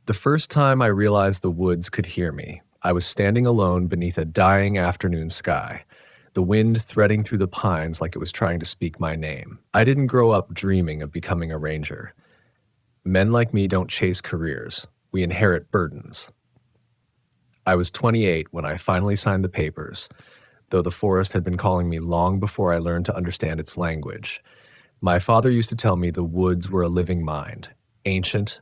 The first time I realized the woods could hear me, I was standing alone beneath a dying afternoon sky, the wind threading through the pines like it was trying to speak my name. I didn't grow up dreaming of becoming a ranger. Men like me don't chase careers. We inherit burdens. I was 28 when I finally signed the papers, though the forest had been calling me long before I learned to understand its language. My father used to tell me the woods were a living mind, ancient,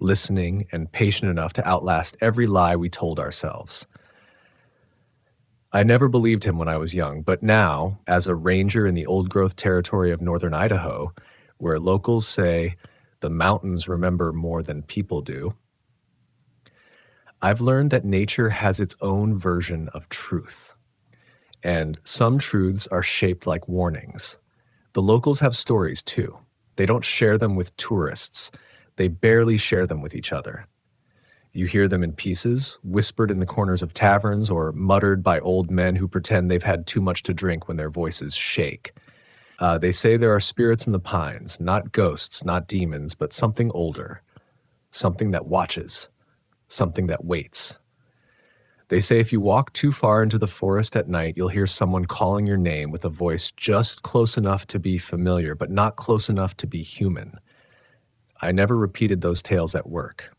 listening, and patient enough to outlast every lie we told ourselves. I never believed him when I was young, but now, as a ranger in the old-growth territory of northern Idaho, where locals say the mountains remember more than people do, I've learned that nature has its own version of truth. And some truths are shaped like warnings. The locals have stories too. They don't share them with tourists. They barely share them with each other. You hear them in pieces, whispered in the corners of taverns or muttered by old men who pretend they've had too much to drink when their voices shake. They say there are spirits in the pines, not ghosts, not demons, but something older, something that watches, something that waits. They say if you walk too far into the forest at night, you'll hear someone calling your name with a voice just close enough to be familiar, but not close enough to be human. I never repeated those tales at work.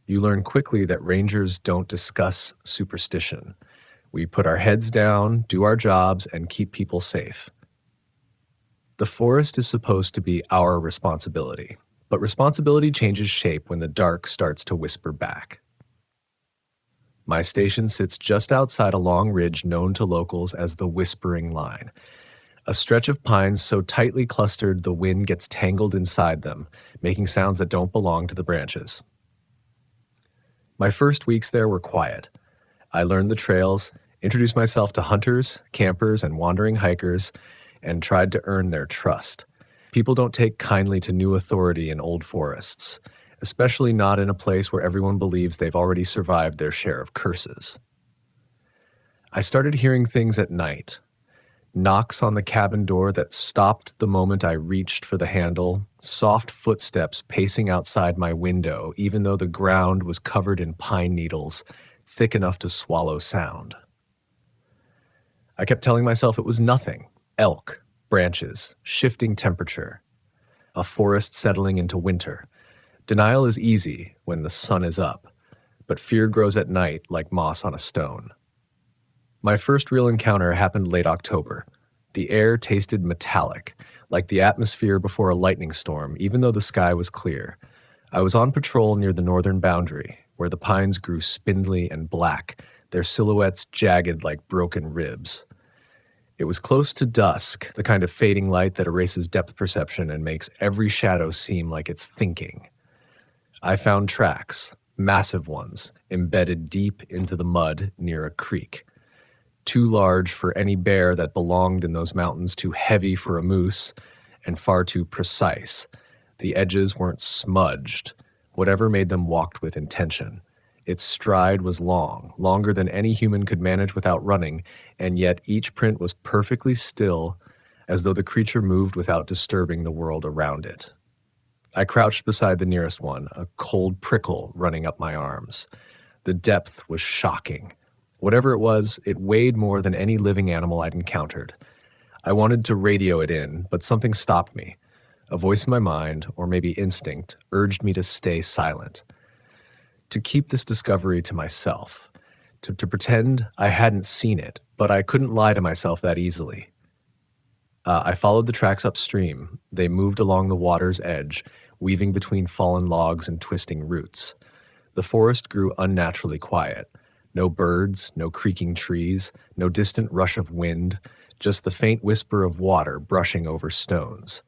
You learn quickly that rangers don't discuss superstition. We put our heads down, do our jobs, and keep people safe. The forest is supposed to be our responsibility, but responsibility changes shape when the dark starts to whisper back. My station sits just outside a long ridge known to locals as the Whispering Line, a stretch of pines so tightly clustered the wind gets tangled inside them, making sounds that don't belong to the branches. My first weeks there were quiet. I learned the trails, introduced myself to hunters, campers, and wandering hikers, and tried to earn their trust. People don't take kindly to new authority in old forests, especially not in a place where everyone believes they've already survived their share of curses. I started hearing things at night. Knocks on the cabin door that stopped the moment I reached for the handle, soft footsteps pacing outside my window, even though the ground was covered in pine needles, thick enough to swallow sound. I kept telling myself it was nothing. Elk, branches, shifting temperature, a forest settling into winter. Denial is easy when the sun is up, but fear grows at night like moss on a stone. My first real encounter happened late October. The air tasted metallic, like the atmosphere before a lightning storm, even though the sky was clear. I was on patrol near the northern boundary, where the pines grew spindly and black, their silhouettes jagged like broken ribs. It was close to dusk, the kind of fading light that erases depth perception and makes every shadow seem like it's thinking. I found tracks, massive ones, embedded deep into the mud near a creek. Too large for any bear that belonged in those mountains, too heavy for a moose, and far too precise. The edges weren't smudged. Whatever made them walked with intention. Its stride was long, longer than any human could manage without running, and yet each print was perfectly still, as though the creature moved without disturbing the world around it. I crouched beside the nearest one, a cold prickle running up my arms. The depth was shocking. Whatever it was, it weighed more than any living animal I'd encountered. I wanted to radio it in, but something stopped me. A voice in my mind, or maybe instinct, urged me to stay silent. To keep this discovery to myself. To pretend I hadn't seen it, but I couldn't lie to myself that easily. I followed the tracks upstream. They moved along the water's edge, weaving between fallen logs and twisting roots. The forest grew unnaturally quiet. No birds, no creaking trees, no distant rush of wind, just the faint whisper of water brushing over stones.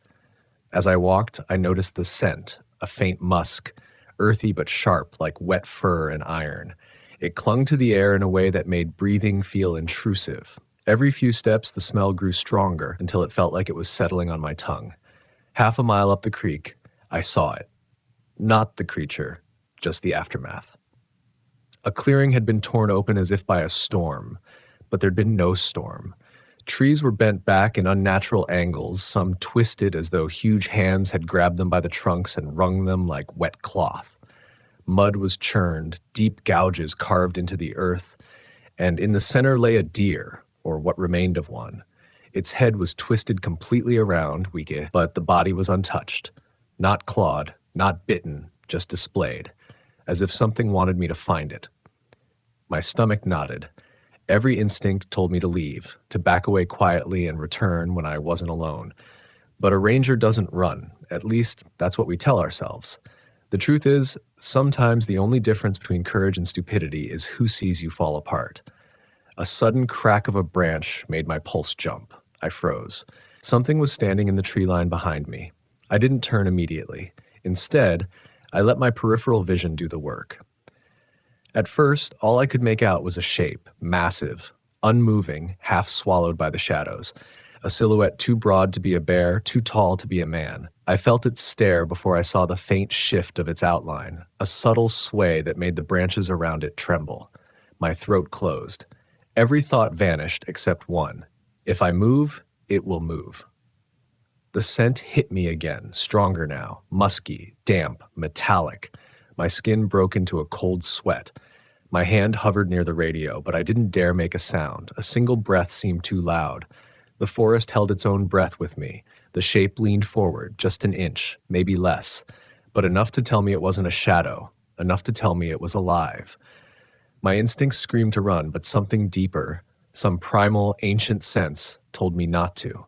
As I walked, I noticed the scent, a faint musk, earthy but sharp like wet fur and iron. It clung to the air in a way that made breathing feel intrusive. Every few steps, the smell grew stronger until it felt like it was settling on my tongue. Half a mile up the creek, I saw it. Not the creature, just the aftermath. A clearing had been torn open as if by a storm, but there'd been no storm. Trees were bent back in unnatural angles, some twisted as though huge hands had grabbed them by the trunks and wrung them like wet cloth. Mud was churned, deep gouges carved into the earth, and in the center lay a deer, or what remained of one. Its head was twisted completely around, but the body was untouched. Not clawed, not bitten, just displayed, as if something wanted me to find it. My stomach nodded. Every instinct told me to leave, to back away quietly and return when I wasn't alone. But a ranger doesn't run. At least, that's what we tell ourselves. The truth is, sometimes the only difference between courage and stupidity is who sees you fall apart. A sudden crack of a branch made my pulse jump. I froze. Something was standing in the tree line behind me. I didn't turn immediately. Instead, I let my peripheral vision do the work. At first, all I could make out was a shape, massive, unmoving, half swallowed by the shadows. A silhouette too broad to be a bear, too tall to be a man. I felt its stare before I saw the faint shift of its outline, a subtle sway that made the branches around it tremble. My throat closed. Every thought vanished except one. If I move, it will move. The scent hit me again, stronger now, musky, damp, metallic. My skin broke into a cold sweat. My hand hovered near the radio, but I didn't dare make a sound. A single breath seemed too loud. The forest held its own breath with me. The shape leaned forward, just an inch, maybe less, but enough to tell me it wasn't a shadow, enough to tell me it was alive. My instincts screamed to run, but something deeper, some primal, ancient sense, told me not to.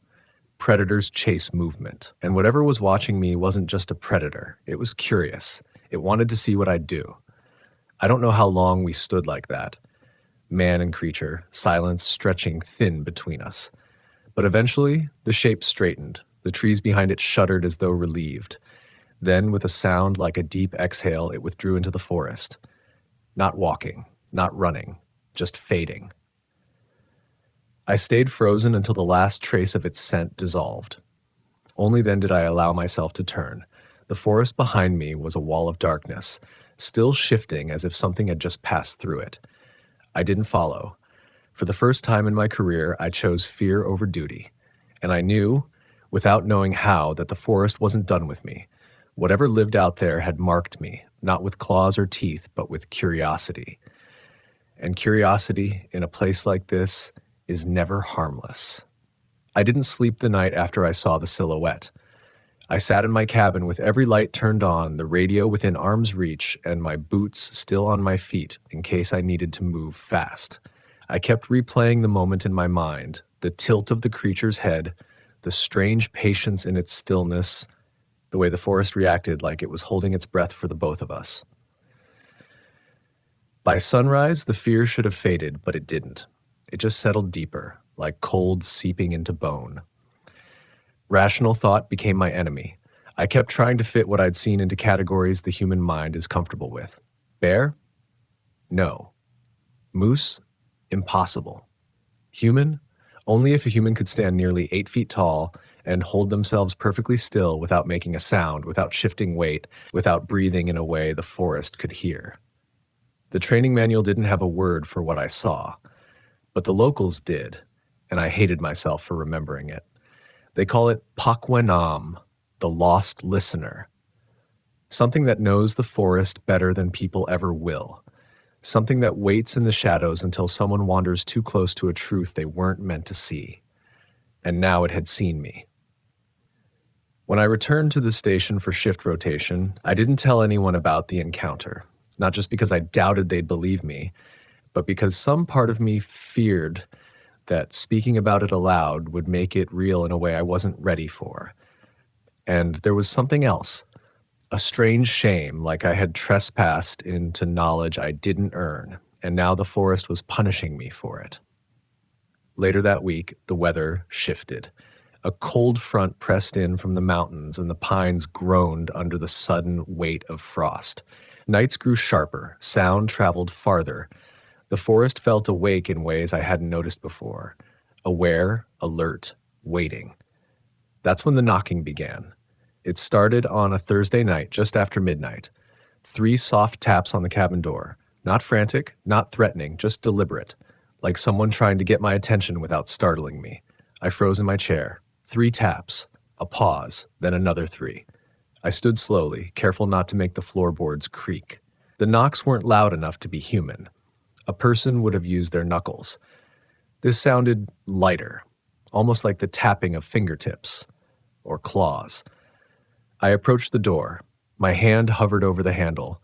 Predators chase movement, and whatever was watching me wasn't just a predator. It was curious. It wanted to see what I'd do. I don't know how long we stood like that. Man and creature, silence stretching thin between us. But eventually, the shape straightened. The trees behind it shuddered as though relieved. Then, with a sound like a deep exhale, it withdrew into the forest. Not walking, not running, just fading. I stayed frozen until the last trace of its scent dissolved. Only then did I allow myself to turn. The forest behind me was a wall of darkness, still shifting as if something had just passed through it. I didn't follow. For the first time in my career, I chose fear over duty. And I knew, without knowing how, that the forest wasn't done with me. Whatever lived out there had marked me, not with claws or teeth, but with curiosity. And curiosity, in a place like this, is never harmless. I didn't sleep the night after I saw the silhouette. I sat in my cabin with every light turned on, the radio within arm's reach, and my boots still on my feet in case I needed to move fast. I kept replaying the moment in my mind, the tilt of the creature's head, the strange patience in its stillness, the way the forest reacted like it was holding its breath for the both of us. By sunrise, the fear should have faded, but it didn't. It just settled deeper, like cold seeping into bone. Rational thought became my enemy. I kept trying to fit what I'd seen into categories the human mind is comfortable with. Bear? No. Moose? Impossible. Human? Only if a human could stand nearly 8 feet tall and hold themselves perfectly still without making a sound, without shifting weight, without breathing in a way the forest could hear. The training manual didn't have a word for what I saw, but the locals did, and I hated myself for remembering it. They call it Pakwenam, the lost listener. Something that knows the forest better than people ever will. Something that waits in the shadows until someone wanders too close to a truth they weren't meant to see. And now it had seen me. When I returned to the station for shift rotation, I didn't tell anyone about the encounter, not just because I doubted they'd believe me, but because some part of me feared that speaking about it aloud would make it real in a way I wasn't ready for. And there was something else, a strange shame, like I had trespassed into knowledge I didn't earn, and now the forest was punishing me for it. Later that week, the weather shifted. A cold front pressed in from the mountains, and the pines groaned under the sudden weight of frost. Nights grew sharper, sound traveled farther. The forest felt awake in ways I hadn't noticed before. Aware, alert, waiting. That's when the knocking began. It started on a Thursday night, just after midnight. 3 soft taps on the cabin door. Not frantic, not threatening, just deliberate. Like someone trying to get my attention without startling me. I froze in my chair. 3 taps. A pause, then another 3. I stood slowly, careful not to make the floorboards creak. The knocks weren't loud enough to be human. A person would have used their knuckles. This sounded lighter, almost like the tapping of fingertips or claws. I approached the door. My hand hovered over the handle.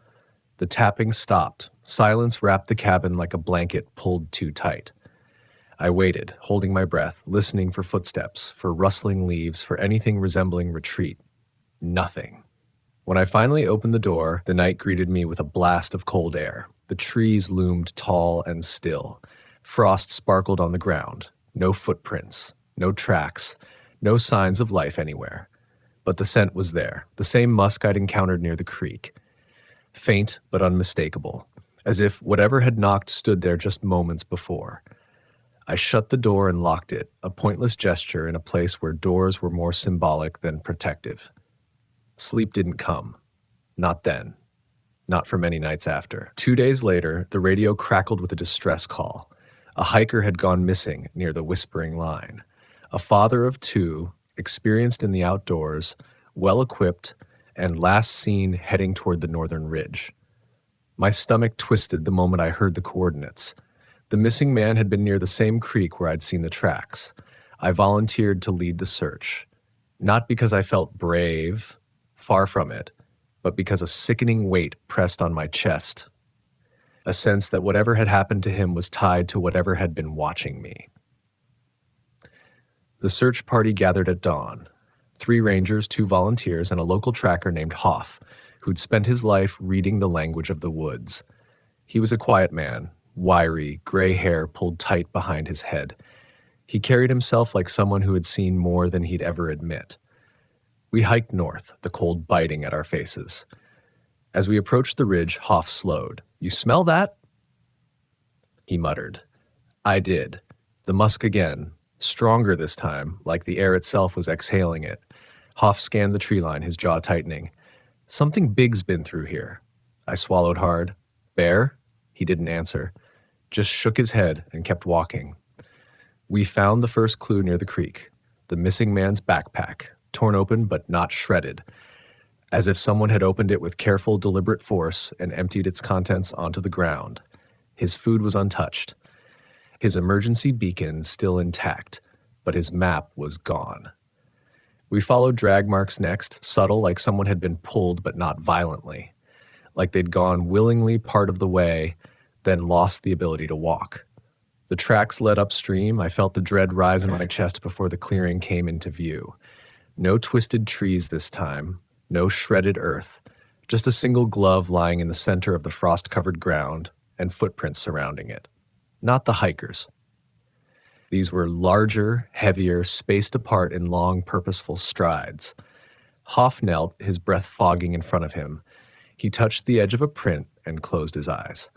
The tapping stopped. Silence wrapped the cabin like a blanket pulled too tight. I waited, holding my breath, listening for footsteps, for rustling leaves, for anything resembling retreat. Nothing. When I finally opened the door, the night greeted me with a blast of cold air. The trees loomed tall and still. Frost sparkled on the ground. No footprints, no tracks, no signs of life anywhere. But the scent was there, the same musk I'd encountered near the creek. Faint but unmistakable, as if whatever had knocked stood there just moments before. I shut the door and locked it, a pointless gesture in a place where doors were more symbolic than protective. Sleep didn't come. Not then. Not for many nights after. 2 days later, the radio crackled with a distress call. A hiker had gone missing near the Whispering Line. A father of two, experienced in the outdoors, well-equipped, and last seen heading toward the northern ridge. My stomach twisted the moment I heard the coordinates. The missing man had been near the same creek where I'd seen the tracks. I volunteered to lead the search. Not because I felt brave, far from it, but because a sickening weight pressed on my chest. A sense that whatever had happened to him was tied to whatever had been watching me. The search party gathered at dawn. 3 rangers, 2 volunteers, and a local tracker named Hoff, who'd spent his life reading the language of the woods. He was a quiet man, wiry, gray hair pulled tight behind his head. He carried himself like someone who had seen more than he'd ever admit. We hiked north, the cold biting at our faces. As we approached the ridge, Hoff slowed. "You smell that?" He muttered. I did. The musk again, stronger this time, like the air itself was exhaling it. Hoff scanned the tree line, his jaw tightening. "Something big's been through here." I swallowed hard. "Bear?" He didn't answer, just shook his head and kept walking. We found the first clue near the creek, the missing man's backpack, torn open but not shredded, as if someone had opened it with careful, deliberate force and emptied its contents onto the ground. His food was untouched. His emergency beacon still intact, but his map was gone. We followed drag marks next, subtle like someone had been pulled but not violently, like they'd gone willingly part of the way, then lost the ability to walk. The tracks led upstream. I felt the dread rise in my chest before the clearing came into view. No twisted trees this time, no shredded earth, just a single glove lying in the center of the frost-covered ground and footprints surrounding it. Not the hikers. These were larger, heavier, spaced apart in long, purposeful strides. Hoff knelt, his breath fogging in front of him. He touched the edge of a print and closed his eyes.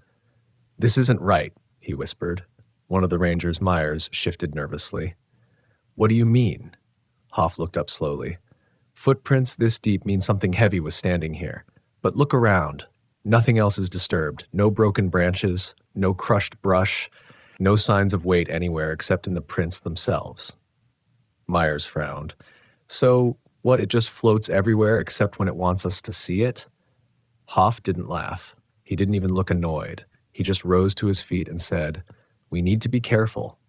"This isn't right," he whispered. One of the rangers, Myers, shifted nervously. "What do you mean?" Hoff looked up slowly. "Footprints this deep mean something heavy was standing here. But look around. Nothing else is disturbed. No broken branches, no crushed brush, no signs of weight anywhere except in the prints themselves." Myers frowned. "So, what, it just floats everywhere except when it wants us to see it?" Hoff didn't laugh. He didn't even look annoyed. He just rose to his feet and said, "We need to be careful."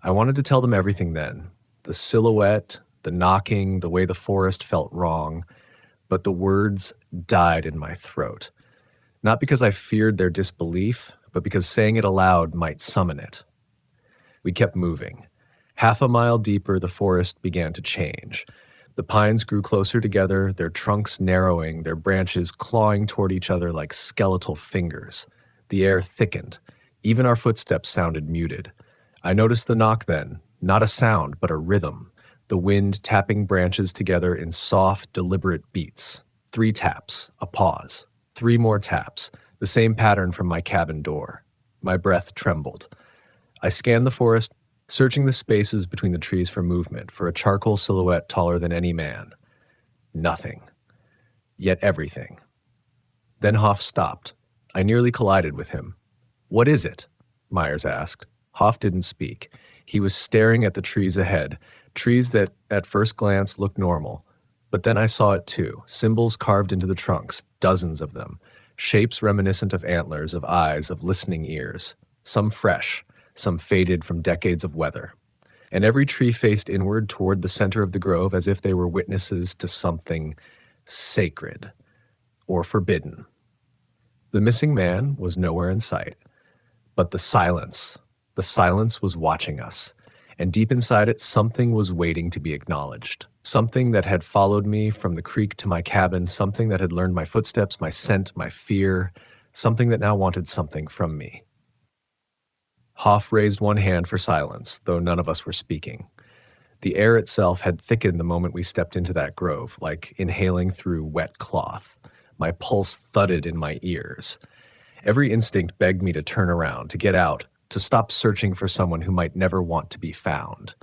I wanted to tell them everything then. The silhouette, the knocking, the way the forest felt wrong, but the words died in my throat. Not because I feared their disbelief, but because saying it aloud might summon it. We kept moving. 1/2 mile deeper, the forest began to change. The pines grew closer together, their trunks narrowing, their branches clawing toward each other like skeletal fingers. The air thickened. Even our footsteps sounded muted. I noticed the knock then, not a sound, but a rhythm. The wind tapping branches together in soft, deliberate beats. 3 taps, a pause. 3 more taps, the same pattern from my cabin door. My breath trembled. I scanned the forest, searching the spaces between the trees for movement, for a charcoal silhouette taller than any man. Nothing. Yet everything. Then Hoff stopped. I nearly collided with him. "What is it?" Myers asked. Hoff didn't speak. He was staring at the trees ahead, trees that at first glance looked normal. But then I saw it too, symbols carved into the trunks, dozens of them. shapes reminiscent of antlers, of eyes, of listening ears, some fresh, some faded from decades of weather. And every tree faced inward toward the center of the grove as if they were witnesses to something sacred or forbidden. The missing man was nowhere in sight, but the silence was watching us, and deep inside it, something was waiting to be acknowledged. Something that had followed me from the creek to my cabin, something that had learned my footsteps, my scent, my fear, something that now wanted something from me. Hoff raised one hand for silence, though none of us were speaking. The air itself had thickened the moment we stepped into that grove, like inhaling through wet cloth. My pulse thudded in my ears. Every instinct begged me to turn around, to get out, to stop searching for someone who might never want to be found.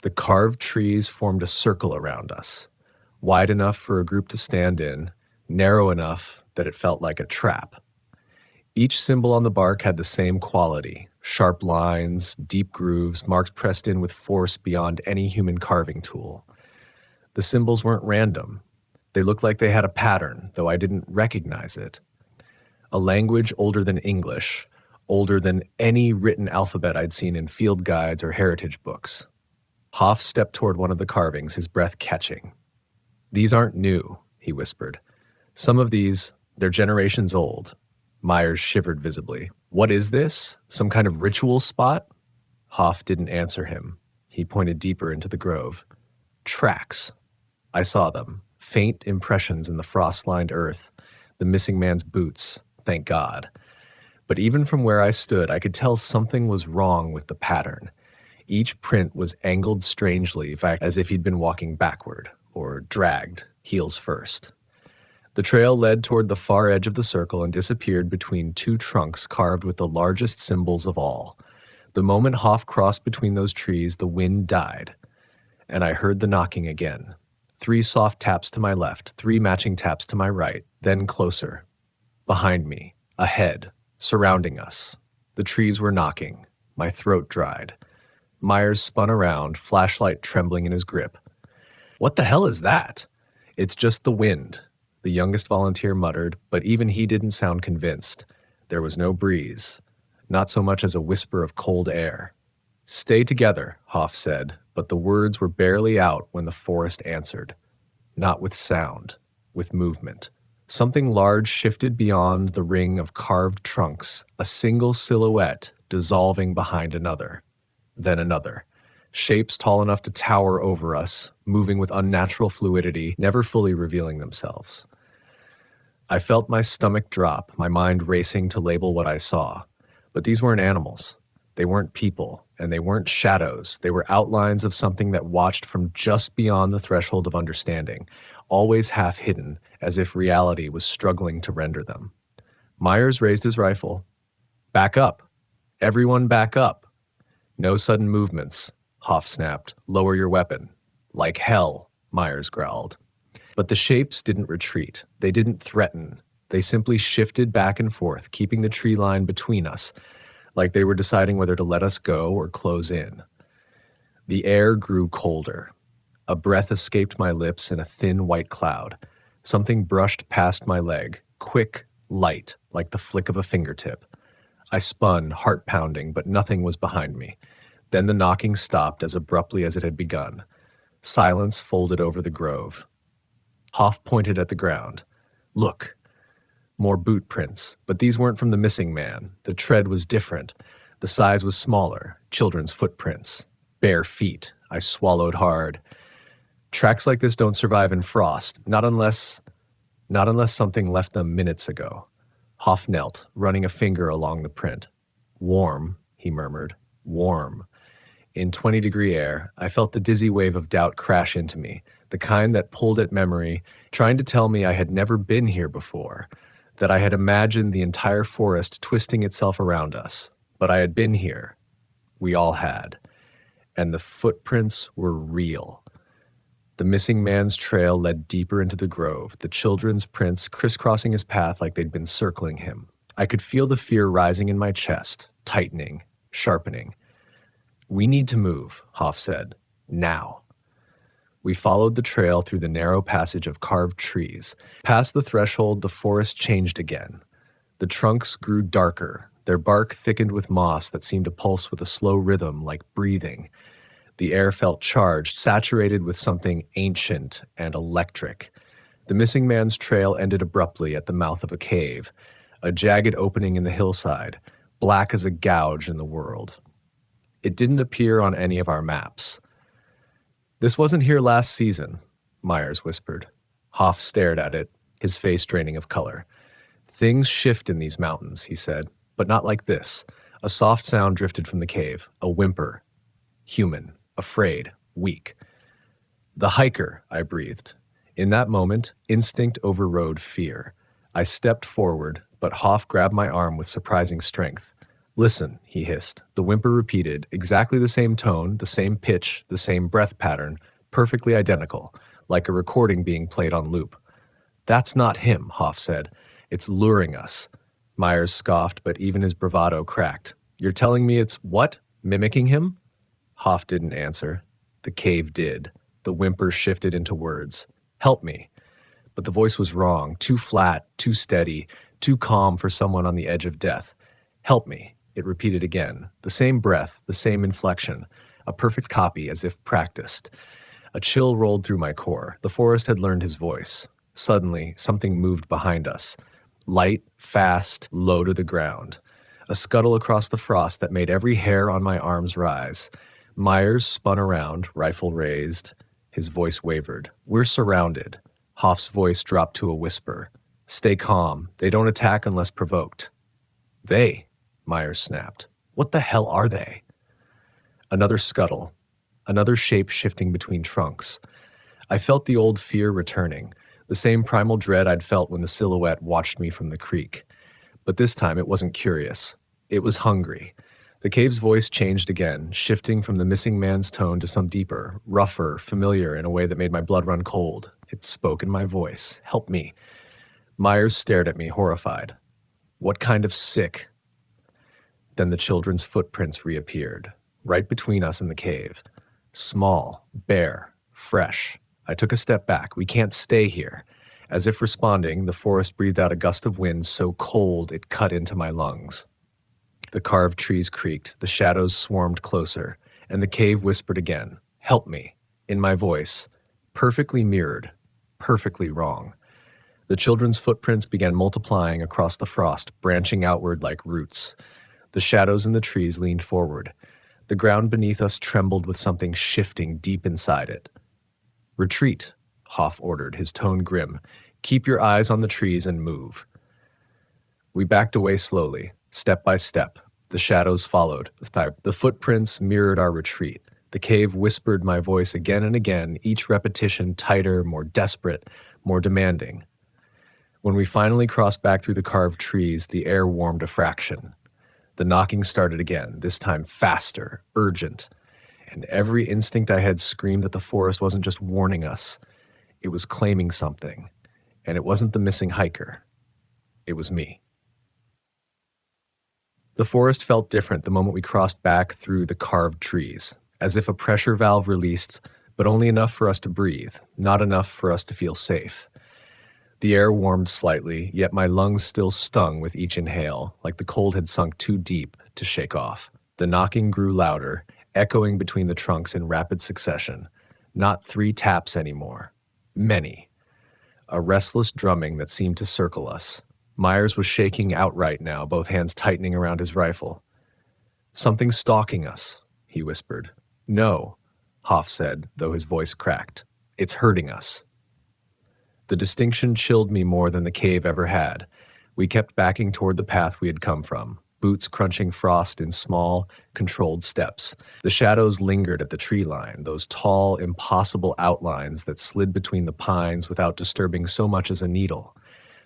The carved trees formed a circle around us, wide enough for a group to stand in, narrow enough that it felt like a trap. Each symbol on the bark had the same quality: sharp lines, deep grooves, marks pressed in with force beyond any human carving tool. The symbols weren't random. They looked like they had a pattern, though I didn't recognize it. A language older than English, older than any written alphabet I'd seen in field guides or heritage books. Hoff stepped toward one of the carvings, his breath catching. "These aren't new," he whispered. "Some of these, they're generations old." Myers shivered visibly. "What is this? Some kind of ritual spot?" Hoff didn't answer him. He pointed deeper into the grove. "Tracks." I saw them, faint impressions in the frost-lined earth, the missing man's boots, thank God. But even from where I stood, I could tell something was wrong with the pattern. Each print was angled strangely, in fact, as if he'd been walking backward, or dragged, heels first. The trail led toward the far edge of the circle and disappeared between two trunks carved with the largest symbols of all. The moment Hoff crossed between those trees, the wind died, and I heard the knocking again. 3 soft taps to my left, 3 matching taps to my right, then closer. Behind me, ahead, surrounding us. The trees were knocking. My throat dried. Myers spun around, flashlight trembling in his grip. "What the hell is that?" "It's just the wind," the youngest volunteer muttered, but even he didn't sound convinced. There was no breeze, not so much as a whisper of cold air. "Stay together," Hoff said, but the words were barely out when the forest answered. Not with sound, with movement. Something large shifted beyond the ring of carved trunks, a single silhouette dissolving behind another. Then another. Shapes tall enough to tower over us, moving with unnatural fluidity, never fully revealing themselves. I felt my stomach drop, my mind racing to label what I saw. But these weren't animals. They weren't people, and they weren't shadows. They were outlines of something that watched from just beyond the threshold of understanding, always half hidden, as if reality was struggling to render them. Myers raised his rifle. "Back up. Everyone back up." "No sudden movements," Hoff snapped. "Lower your weapon." "Like hell," Myers growled. But the shapes didn't retreat. They didn't threaten. They simply shifted back and forth, keeping the tree line between us, like they were deciding whether to let us go or close in. The air grew colder. A breath escaped my lips in a thin white cloud. Something brushed past my leg, quick, light, like the flick of a fingertip. I spun, heart pounding, but nothing was behind me. Then the knocking stopped as abruptly as it had begun. Silence folded over the grove. Hoff pointed at the ground. "Look." More boot prints, but these weren't from the missing man. The tread was different. The size was smaller, children's footprints. Bare feet. I swallowed hard. Tracks like this don't survive in frost, not unless something left them minutes ago. Hoff knelt, running a finger along the print. "Warm," he murmured. "Warm." In 20-degree air, I felt the dizzy wave of doubt crash into me, the kind that pulled at memory, trying to tell me I had never been here before, that I had imagined the entire forest twisting itself around us. But I had been here. We all had. And the footprints were real. The missing man's trail led deeper into the grove, the children's prints crisscrossing his path like they'd been circling him. I could feel the fear rising in my chest, tightening, sharpening. "We need to move," Hoff said. "Now." We followed the trail through the narrow passage of carved trees. Past the threshold, the forest changed again. The trunks grew darker, their bark thickened with moss that seemed to pulse with a slow rhythm like breathing. The air felt charged, saturated with something ancient and electric. The missing man's trail ended abruptly at the mouth of a cave, a jagged opening in the hillside, black as a gouge in the world. It didn't appear on any of our maps. "This wasn't here last season," Myers whispered. Hoff stared at it, his face draining of color. "Things shift in these mountains," he said, "but not like this." A soft sound drifted from the cave, a whimper. Human, afraid, weak. "The hiker," I breathed. In that moment, instinct overrode fear. I stepped forward, but Hoff grabbed my arm with surprising strength. "Listen," he hissed. The whimper repeated, exactly the same tone, the same pitch, the same breath pattern, perfectly identical, like a recording being played on loop. "That's not him," Hoff said. "It's luring us." Myers scoffed, but even his bravado cracked. "You're telling me it's what? Mimicking him?" Hoff didn't answer. The cave did. The whimper shifted into words. "Help me." But the voice was wrong, too flat, too steady, too calm for someone on the edge of death. "Help me," it repeated again. The same breath, the same inflection, a perfect copy as if practiced. A chill rolled through my core. The forest had learned his voice. Suddenly, something moved behind us. Light, fast, low to the ground. A scuttle across the frost that made every hair on my arms rise. Myers spun around, rifle raised. His voice wavered. "We're surrounded." Hoff's voice dropped to a whisper. "Stay calm. They don't attack unless provoked." "They?" Myers snapped. "What the hell are they?" Another scuttle. Another shape shifting between trunks. I felt the old fear returning, the same primal dread I'd felt when the silhouette watched me from the creek. But this time it wasn't curious. It was hungry. The cave's voice changed again, shifting from the missing man's tone to some deeper, rougher, familiar in a way that made my blood run cold. It spoke in my voice. "Help me." Myers stared at me, horrified. "What kind of sick?" Then the children's footprints reappeared, right between us and the cave. Small, bare, fresh. I took a step back. "We can't stay here." As if responding, the forest breathed out a gust of wind so cold it cut into my lungs. The carved trees creaked, the shadows swarmed closer, and the cave whispered again, "Help me," in my voice, perfectly mirrored, perfectly wrong. The children's footprints began multiplying across the frost, branching outward like roots. The shadows in the trees leaned forward. The ground beneath us trembled with something shifting deep inside it. "Retreat," Hoff ordered, his tone grim. "Keep your eyes on the trees and move." We backed away slowly, step by step. The shadows followed. The footprints mirrored our retreat. The cave whispered my voice again and again, each repetition tighter, more desperate, more demanding. When we finally crossed back through the carved trees, the air warmed a fraction. The knocking started again, this time faster, urgent. And every instinct I had screamed that the forest wasn't just warning us. It was claiming something. And it wasn't the missing hiker. It was me. The forest felt different the moment we crossed back through the carved trees, as if a pressure valve released, but only enough for us to breathe, not enough for us to feel safe. The air warmed slightly, yet my lungs still stung with each inhale, like the cold had sunk too deep to shake off. The knocking grew louder, echoing between the trunks in rapid succession. Not 3 taps anymore. Many. A restless drumming that seemed to circle us. Myers was shaking outright now, both hands tightening around his rifle. "Something's stalking us," he whispered. "No," Hoff said, though his voice cracked. "It's hurting us." The distinction chilled me more than the cave ever had. We kept backing toward the path we had come from, boots crunching frost in small, controlled steps. The shadows lingered at the tree line, those tall, impossible outlines that slid between the pines without disturbing so much as a needle.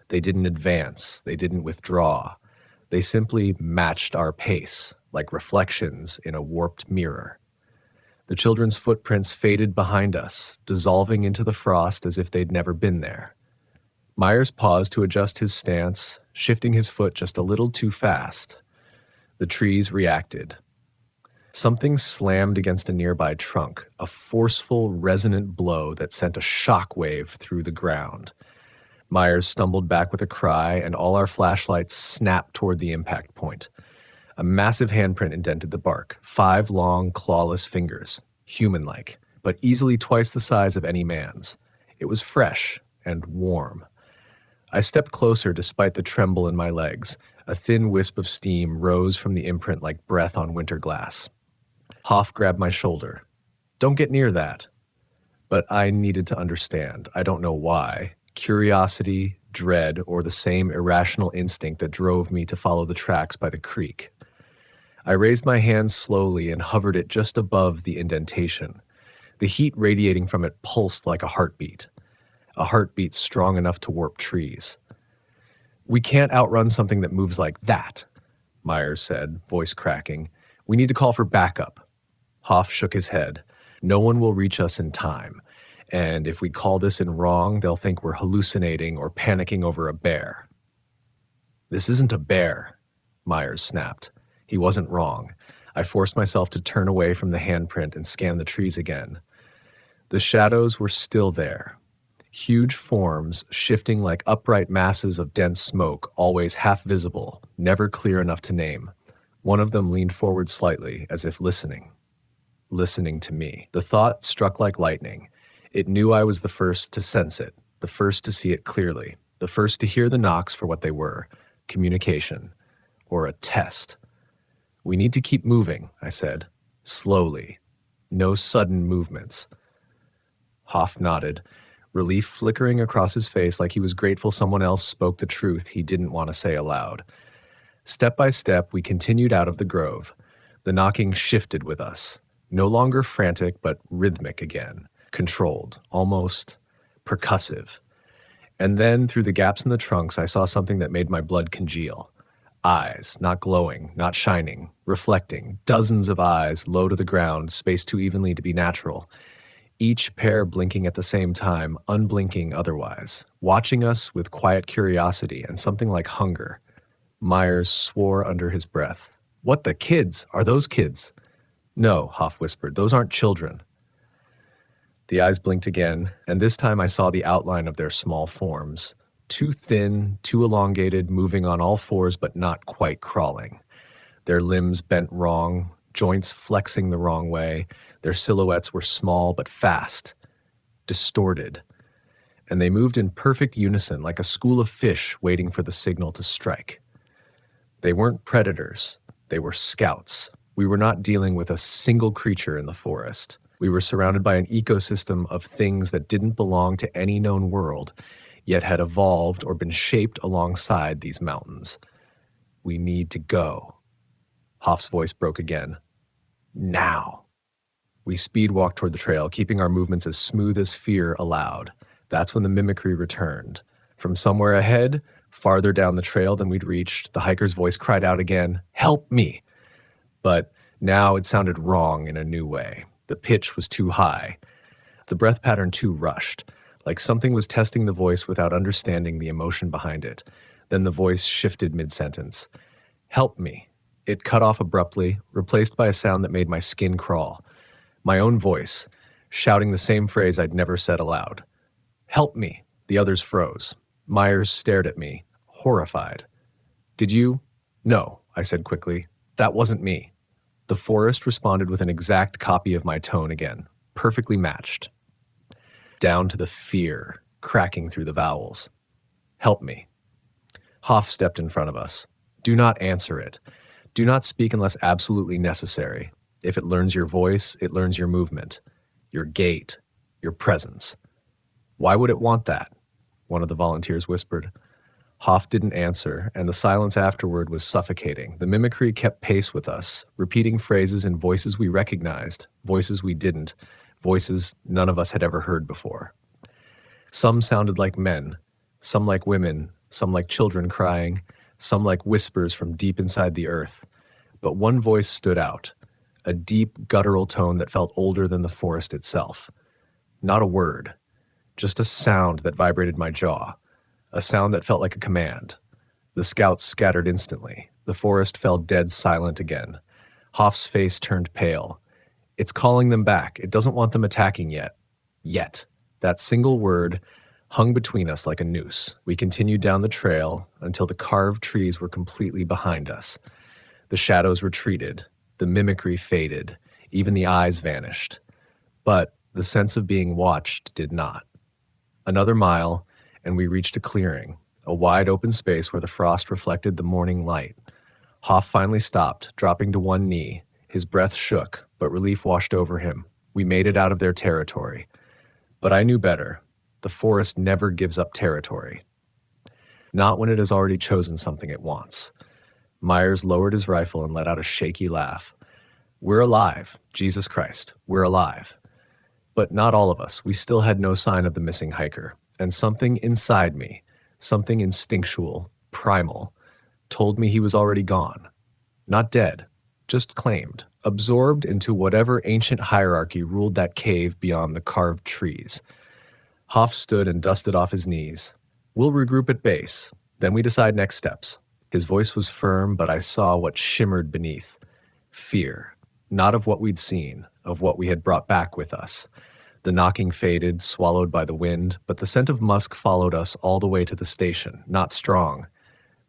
They didn't advance, they didn't withdraw. They simply matched our pace, like reflections in a warped mirror. The children's footprints faded behind us, dissolving into the frost as if they'd never been there. Myers paused to adjust his stance, shifting his foot just a little too fast. The trees reacted. Something slammed against a nearby trunk, a forceful, resonant blow that sent a shockwave through the ground. Myers stumbled back with a cry, and all our flashlights snapped toward the impact point. A massive handprint indented the bark, 5 long, clawless fingers, human-like, but easily twice the size of any man's. It was fresh and warm. I stepped closer despite the tremble in my legs. A thin wisp of steam rose from the imprint like breath on winter glass. Hoff grabbed my shoulder. "Don't get near that." But I needed to understand. I don't know why. Curiosity, dread, or the same irrational instinct that drove me to follow the tracks by the creek. I raised my hand slowly and hovered it just above the indentation. The heat radiating from it pulsed like a heartbeat strong enough to warp trees. "We can't outrun something that moves like that," Myers said, voice cracking. "We need to call for backup." Hoff shook his head. "No one will reach us in time. And if we call this in wrong, they'll think we're hallucinating or panicking over a bear." "This isn't a bear," Myers snapped. He wasn't wrong. I forced myself to turn away from the handprint and scan the trees again. The shadows were still there. Huge forms, shifting like upright masses of dense smoke, always half visible, never clear enough to name. One of them leaned forward slightly, as if listening. Listening to me. The thought struck like lightning. It knew I was the first to sense it, the first to see it clearly, the first to hear the knocks for what they were, communication, or a test. "We need to keep moving," I said. "Slowly. No sudden movements." Hoff nodded, relief flickering across his face like he was grateful someone else spoke the truth he didn't want to say aloud. Step by step, we continued out of the grove. The knocking shifted with us, no longer frantic but rhythmic again, controlled, almost percussive. And then, through the gaps in the trunks, I saw something that made my blood congeal. Eyes, not glowing, not shining, reflecting, dozens of eyes low to the ground, spaced too evenly to be natural. Each pair blinking at the same time, unblinking otherwise, watching us with quiet curiosity and something like hunger. Myers swore under his breath. "What the kids? Are those kids?" "No," Hoff whispered. "Those aren't children." The eyes blinked again, and this time I saw the outline of their small forms. Too thin, too elongated, moving on all fours but not quite crawling. Their limbs bent wrong, joints flexing the wrong way. Their silhouettes were small but fast, distorted. And they moved in perfect unison like a school of fish waiting for the signal to strike. They weren't predators. They were scouts. We were not dealing with a single creature in the forest. We were surrounded by an ecosystem of things that didn't belong to any known world, yet had evolved or been shaped alongside these mountains. "We need to go." Hoff's voice broke again. "Now." We speed walked toward the trail, keeping our movements as smooth as fear allowed. That's when the mimicry returned. From somewhere ahead, farther down the trail than we'd reached, the hiker's voice cried out again, "Help me!" But now it sounded wrong in a new way. The pitch was too high. The breath pattern too rushed, like something was testing the voice without understanding the emotion behind it. Then the voice shifted mid-sentence. "Help me." It cut off abruptly, replaced by a sound that made my skin crawl. My own voice, shouting the same phrase I'd never said aloud. "Help me." The others froze. Myers stared at me, horrified. "Did you?" "No," I said quickly. "That wasn't me." The forest responded with an exact copy of my tone again, perfectly matched. Down to the fear, cracking through the vowels. "Help me." Hoff stepped in front of us. "Do not answer it. Do not speak unless absolutely necessary. If it learns your voice, it learns your movement, your gait, your presence." "Why would it want that?" one of the volunteers whispered. Hoff didn't answer, and the silence afterward was suffocating. The mimicry kept pace with us, repeating phrases in voices we recognized, voices we didn't, voices none of us had ever heard before. Some sounded like men, some like women, some like children crying, some like whispers from deep inside the earth. But one voice stood out, a deep, guttural tone that felt older than the forest itself. Not a word, just a sound that vibrated my jaw, a sound that felt like a command. The scouts scattered instantly. The forest fell dead silent again. Hoff's face turned pale. It's calling them back. It doesn't want them attacking yet. Yet. That single word hung between us like a noose. We continued down the trail until the carved trees were completely behind us. The shadows retreated. The mimicry faded. Even the eyes vanished. But the sense of being watched did not. Another mile, and we reached a clearing, a wide open space where the frost reflected the morning light. Hoff finally stopped, dropping to one knee. His breath shook, but relief washed over him. We made it out of their territory. But I knew better. The forest never gives up territory. Not when it has already chosen something it wants. Myers lowered his rifle and let out a shaky laugh. We're alive. Jesus Christ, we're alive. But not all of us. We still had no sign of the missing hiker. And something inside me, something instinctual, primal, told me he was already gone. Not dead, just claimed, absorbed into whatever ancient hierarchy ruled that cave beyond the carved trees. Hoff stood and dusted off his knees. We'll regroup at base. Then we decide next steps. His voice was firm, but I saw what shimmered beneath. Fear. Not of what we'd seen, of what we had brought back with us. The knocking faded, swallowed by the wind, but the scent of musk followed us all the way to the station, not strong,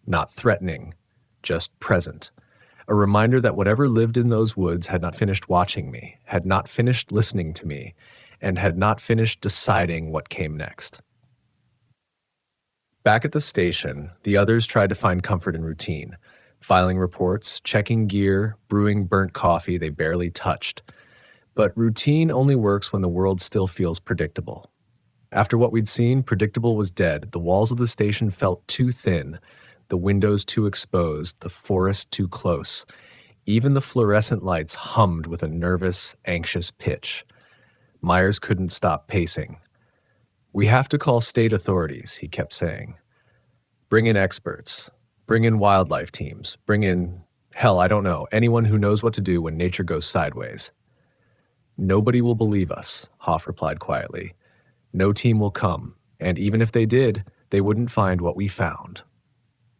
not threatening, just present. A reminder that whatever lived in those woods had not finished watching me, had not finished listening to me, and had not finished deciding what came next. Back at the station, the others tried to find comfort in routine, filing reports, checking gear, brewing burnt coffee they barely touched. But routine only works when the world still feels predictable. After what we'd seen, predictable was dead. The walls of the station felt too thin, the windows too exposed, the forest too close. Even the fluorescent lights hummed with a nervous, anxious pitch. Myers couldn't stop pacing. We have to call state authorities, he kept saying. Bring in experts. Bring in wildlife teams. Bring in, hell, I don't know, anyone who knows what to do when nature goes sideways. Nobody will believe us, Hoff replied quietly. No team will come, and even if they did, they wouldn't find what we found.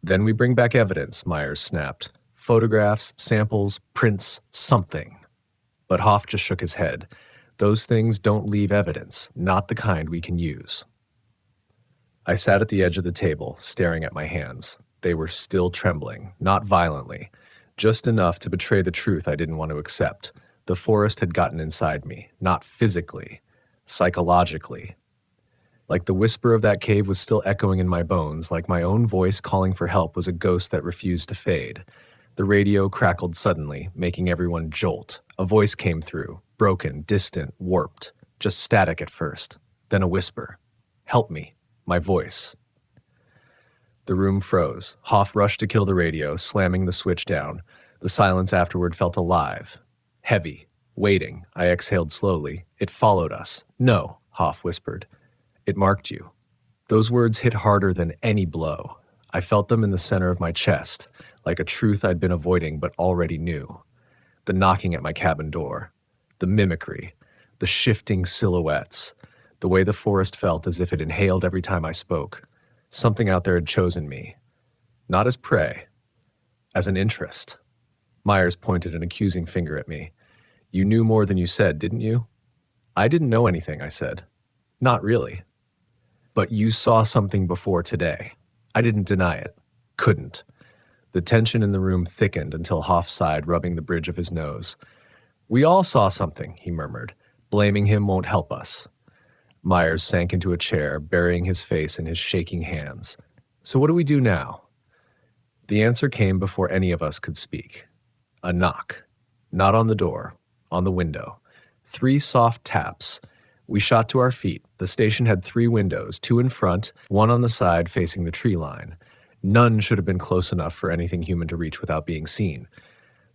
Then we bring back evidence, Myers snapped. Photographs, samples, prints, something. But Hoff just shook his head. Those things don't leave evidence, not the kind we can use. I sat at the edge of the table, staring at my hands. They were still trembling, not violently, just enough to betray the truth I didn't want to accept. The forest had gotten inside me, not physically, psychologically. Like the whisper of that cave was still echoing in my bones, like my own voice calling for help was a ghost that refused to fade. The radio crackled suddenly, making everyone jolt. A voice came through, broken, distant, warped, just static at first. Then a whisper. Help me, my voice. The room froze. Hoff rushed to kill the radio, slamming the switch down. The silence afterward felt alive. Heavy, waiting. I exhaled slowly. It followed us. No, Hoff whispered. It marked you. Those words hit harder than any blow. I felt them in the center of my chest, like a truth I'd been avoiding but already knew. The knocking at my cabin door. The mimicry. The shifting silhouettes. The way the forest felt as if it inhaled every time I spoke. Something out there had chosen me. Not as prey. As an interest. Myers pointed an accusing finger at me. You knew more than you said, didn't you? I didn't know anything, I said. Not really. But you saw something before today. I didn't deny it. Couldn't. The tension in the room thickened until Hoff sighed, rubbing the bridge of his nose. We all saw something, he murmured. Blaming him won't help us. Myers sank into a chair, burying his face in his shaking hands. So what do we do now? The answer came before any of us could speak. A knock. Not on the door, on the window. 3 soft taps. We shot to our feet. The station had 3 windows, 2 in front, 1 on the side facing the tree line. None should have been close enough for anything human to reach without being seen.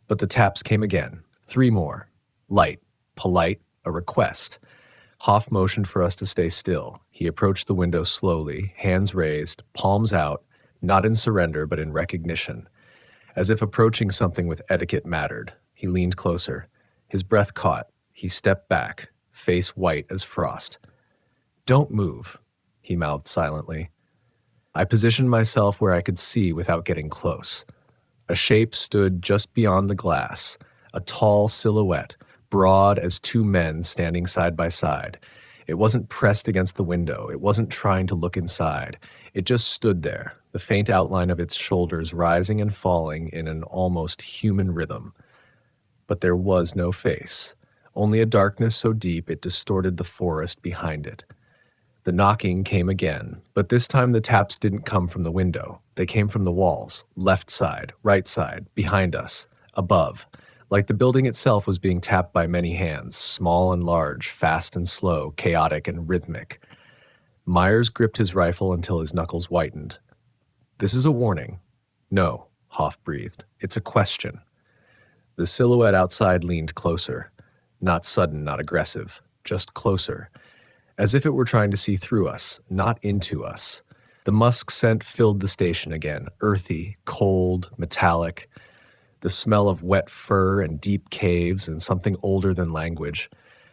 But the taps came again. 3 more. Light, polite, a request. Hoff motioned for us to stay still. He approached the window slowly, hands raised, palms out, not in surrender but in recognition. As if approaching something with etiquette mattered, he leaned closer. His breath caught. He stepped back, face white as frost. Don't move, he mouthed silently. I positioned myself where I could see without getting close. A shape stood just beyond the glass, A tall silhouette, broad as two men standing side by side. It wasn't pressed against the window. It wasn't trying to look inside. It just stood there, the faint outline of its shoulders rising and falling in an almost human rhythm. But there was no face, only a darkness so deep it distorted the forest behind it. The knocking came again, but this time the taps didn't come from the window. They came from the walls, left side, right side, behind us, above. Like the building itself was being tapped by many hands, small and large, fast and slow, chaotic and rhythmic. Myers gripped his rifle until his knuckles whitened. "This is a warning." "No," Hoff breathed. "It's a question." The silhouette outside leaned closer. Not sudden, not aggressive, just closer. As if it were trying to see through us, not into us. The musk scent filled the station again, earthy, cold, metallic. The smell of wet fur and deep caves and something older than language.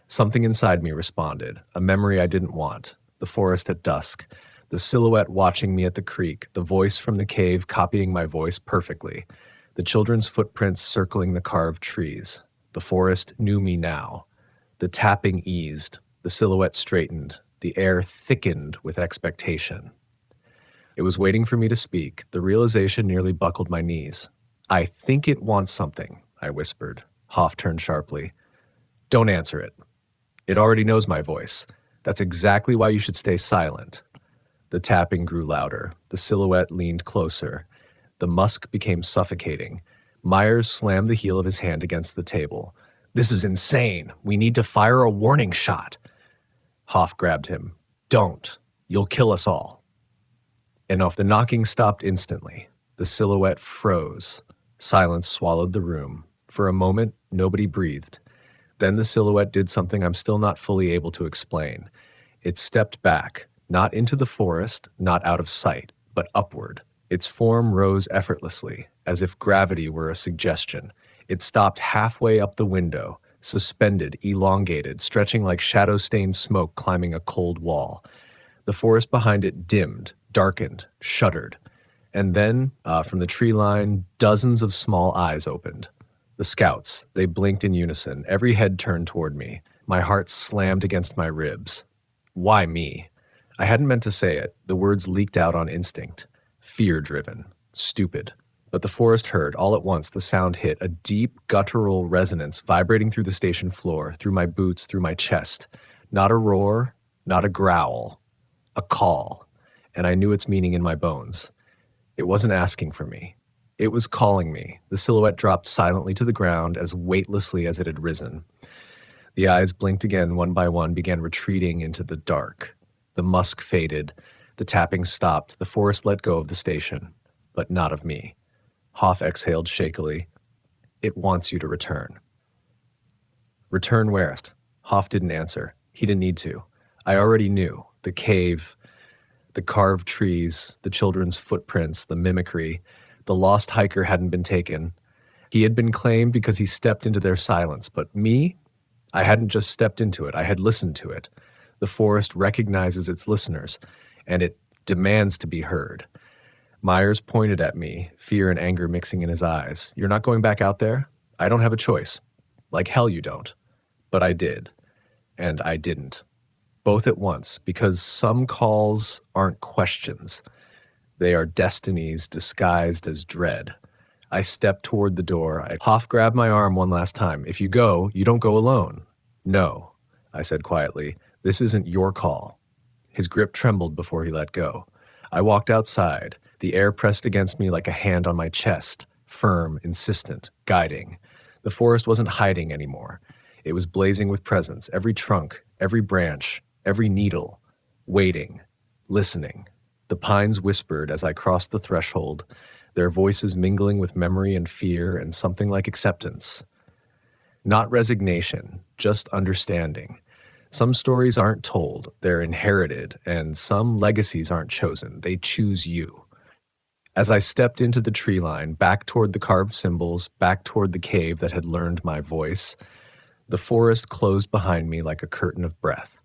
Something inside me responded, a memory I didn't want. The forest at dusk. The silhouette watching me at the creek, the voice from the cave copying my voice perfectly. The children's footprints circling the carved trees. The forest knew me now. The tapping eased. The silhouette straightened. The air thickened with expectation. It was waiting for me to speak. The realization nearly buckled my knees. "I think it wants something," I whispered. Hoff turned sharply. "Don't answer it. It already knows my voice. That's exactly why you should stay silent." The tapping grew louder. The silhouette leaned closer. The musk became suffocating. Myers slammed the heel of his hand against the table. "This is insane. We need to fire a warning shot." Hoff grabbed him. "Don't. You'll kill us all." Enough. The knocking stopped instantly. The silhouette froze. Silence swallowed the room. For a moment, nobody breathed. Then the silhouette did something I'm still not fully able to explain. It stepped back, not into the forest, not out of sight, but upward. Its form rose effortlessly, as if gravity were a suggestion. It stopped halfway up the window, suspended, elongated, stretching like shadow-stained smoke climbing a cold wall. The forest behind it dimmed, darkened, shuddered. And then, from the tree line, dozens of small eyes opened. The scouts, they blinked in unison, every head turned toward me. My heart slammed against my ribs. Why me? I hadn't meant to say it. The words leaked out on instinct. Fear-driven. Stupid. But the forest heard, all at once, the sound hit, a deep, guttural resonance vibrating through the station floor, through my boots, through my chest. Not a roar, not a growl. A call. And I knew its meaning in my bones. It wasn't asking for me. It was calling me. The silhouette dropped silently to the ground as weightlessly as it had risen. The eyes blinked again, one by one, began retreating into the dark. The musk faded. The tapping stopped. The forest let go of the station, but not of me. Hoff exhaled shakily. "It wants you to return." "Return where?" Hoff didn't answer. He didn't need to. I already knew. The cave, the carved trees, the children's footprints, the mimicry. The lost hiker hadn't been taken. He had been claimed because he stepped into their silence, but me? I hadn't just stepped into it. I had listened to it. The forest recognizes its listeners, and it demands to be heard. Myers pointed at me, fear and anger mixing in his eyes. "You're not going back out there? I don't have a choice. Like hell you don't." But I did. And I didn't. Both at once, because some calls aren't questions. They are destinies disguised as dread. I stepped toward the door. Hoff grabbed my arm one last time. "If you go, you don't go alone." "No," I said quietly. "This isn't your call." His grip trembled before he let go. I walked outside. The air pressed against me like a hand on my chest, firm, insistent, guiding. The forest wasn't hiding anymore. It was blazing with presence, every trunk, every branch, every needle, waiting, listening. The pines whispered as I crossed the threshold, their voices mingling with memory and fear and something like acceptance. Not resignation, just understanding. Some stories aren't told, they're inherited, and some legacies aren't chosen, they choose you. As I stepped into the tree line, back toward the carved symbols, back toward the cave that had learned my voice, the forest closed behind me like a curtain of breath.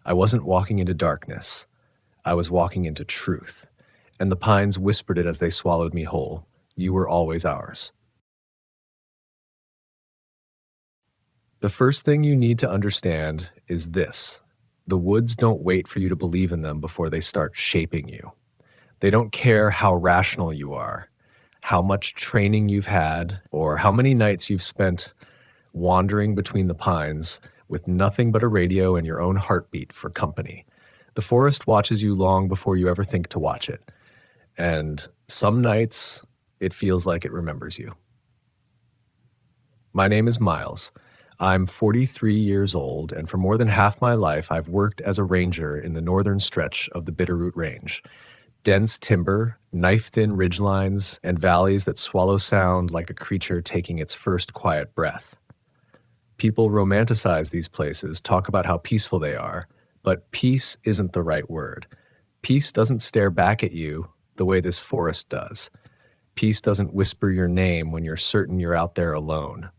I wasn't walking into darkness. I was walking into truth. And the pines whispered it as they swallowed me whole. You were always ours. The first thing you need to understand is this: the woods don't wait for you to believe in them before they start shaping you. They don't care how rational you are, how much training you've had, or how many nights you've spent wandering between the pines with nothing but a radio and your own heartbeat for company. The forest watches you long before you ever think to watch it. And some nights, it feels like it remembers you. My name is Miles. I'm 43 years old, and for more than half my life, I've worked as a ranger in the northern stretch of the Bitterroot Range. Dense timber, knife-thin ridgelines, and valleys that swallow sound like a creature taking its first quiet breath. People romanticize these places, talk about how peaceful they are, but peace isn't the right word. Peace doesn't stare back at you the way this forest does. Peace doesn't whisper your name when you're certain you're out there alone.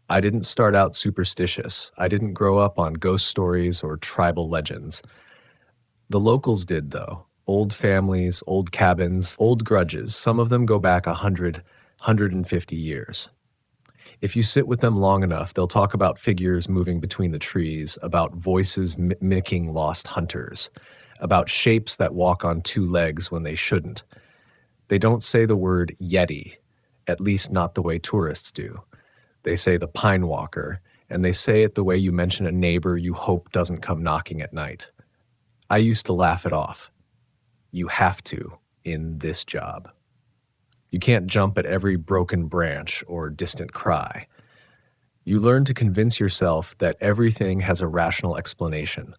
I didn't start out superstitious. I didn't grow up on ghost stories or tribal legends. The locals did, though. Old families, old cabins, old grudges. Some of them go back 100, 150 years. If you sit with them long enough, they'll talk about figures moving between the trees, about voices mimicking lost hunters, about shapes that walk on two legs when they shouldn't. They don't say the word Yeti, at least not the way tourists do. They say the Pine Walker, and they say it the way you mention a neighbor you hope doesn't come knocking at night. I used to laugh it off. You have to in this job. You can't jump at every broken branch or distant cry. You learn to convince yourself that everything has a rational explanation.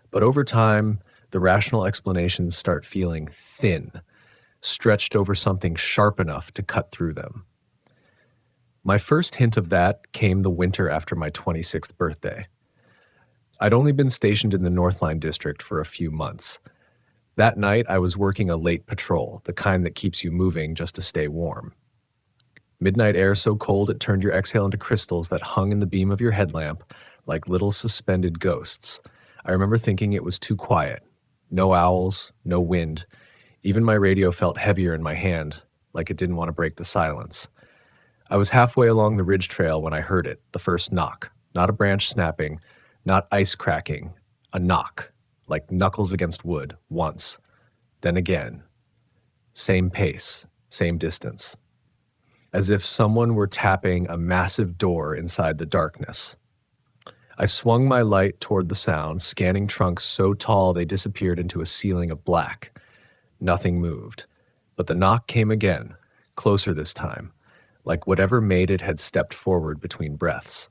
But over time, the rational explanations start feeling thin, stretched over something sharp enough to cut through them. My first hint of that came the winter after my 26th birthday. I'd only been stationed in the Northline district for a few months. That night, I was working a late patrol, the kind that keeps you moving just to stay warm. Midnight air so cold it turned your exhale into crystals that hung in the beam of your headlamp like little suspended ghosts. I remember thinking it was too quiet. No owls, no wind. Even my radio felt heavier in my hand, like it didn't want to break the silence. I was halfway along the ridge trail when I heard it, the first knock. Not a branch snapping, not ice cracking, a knock, like knuckles against wood, once, then again. Same pace, same distance. As if someone were tapping a massive door inside the darkness. I swung my light toward the sound, scanning trunks so tall they disappeared into a ceiling of black. Nothing moved, but the knock came again, closer this time, like whatever made it had stepped forward between breaths.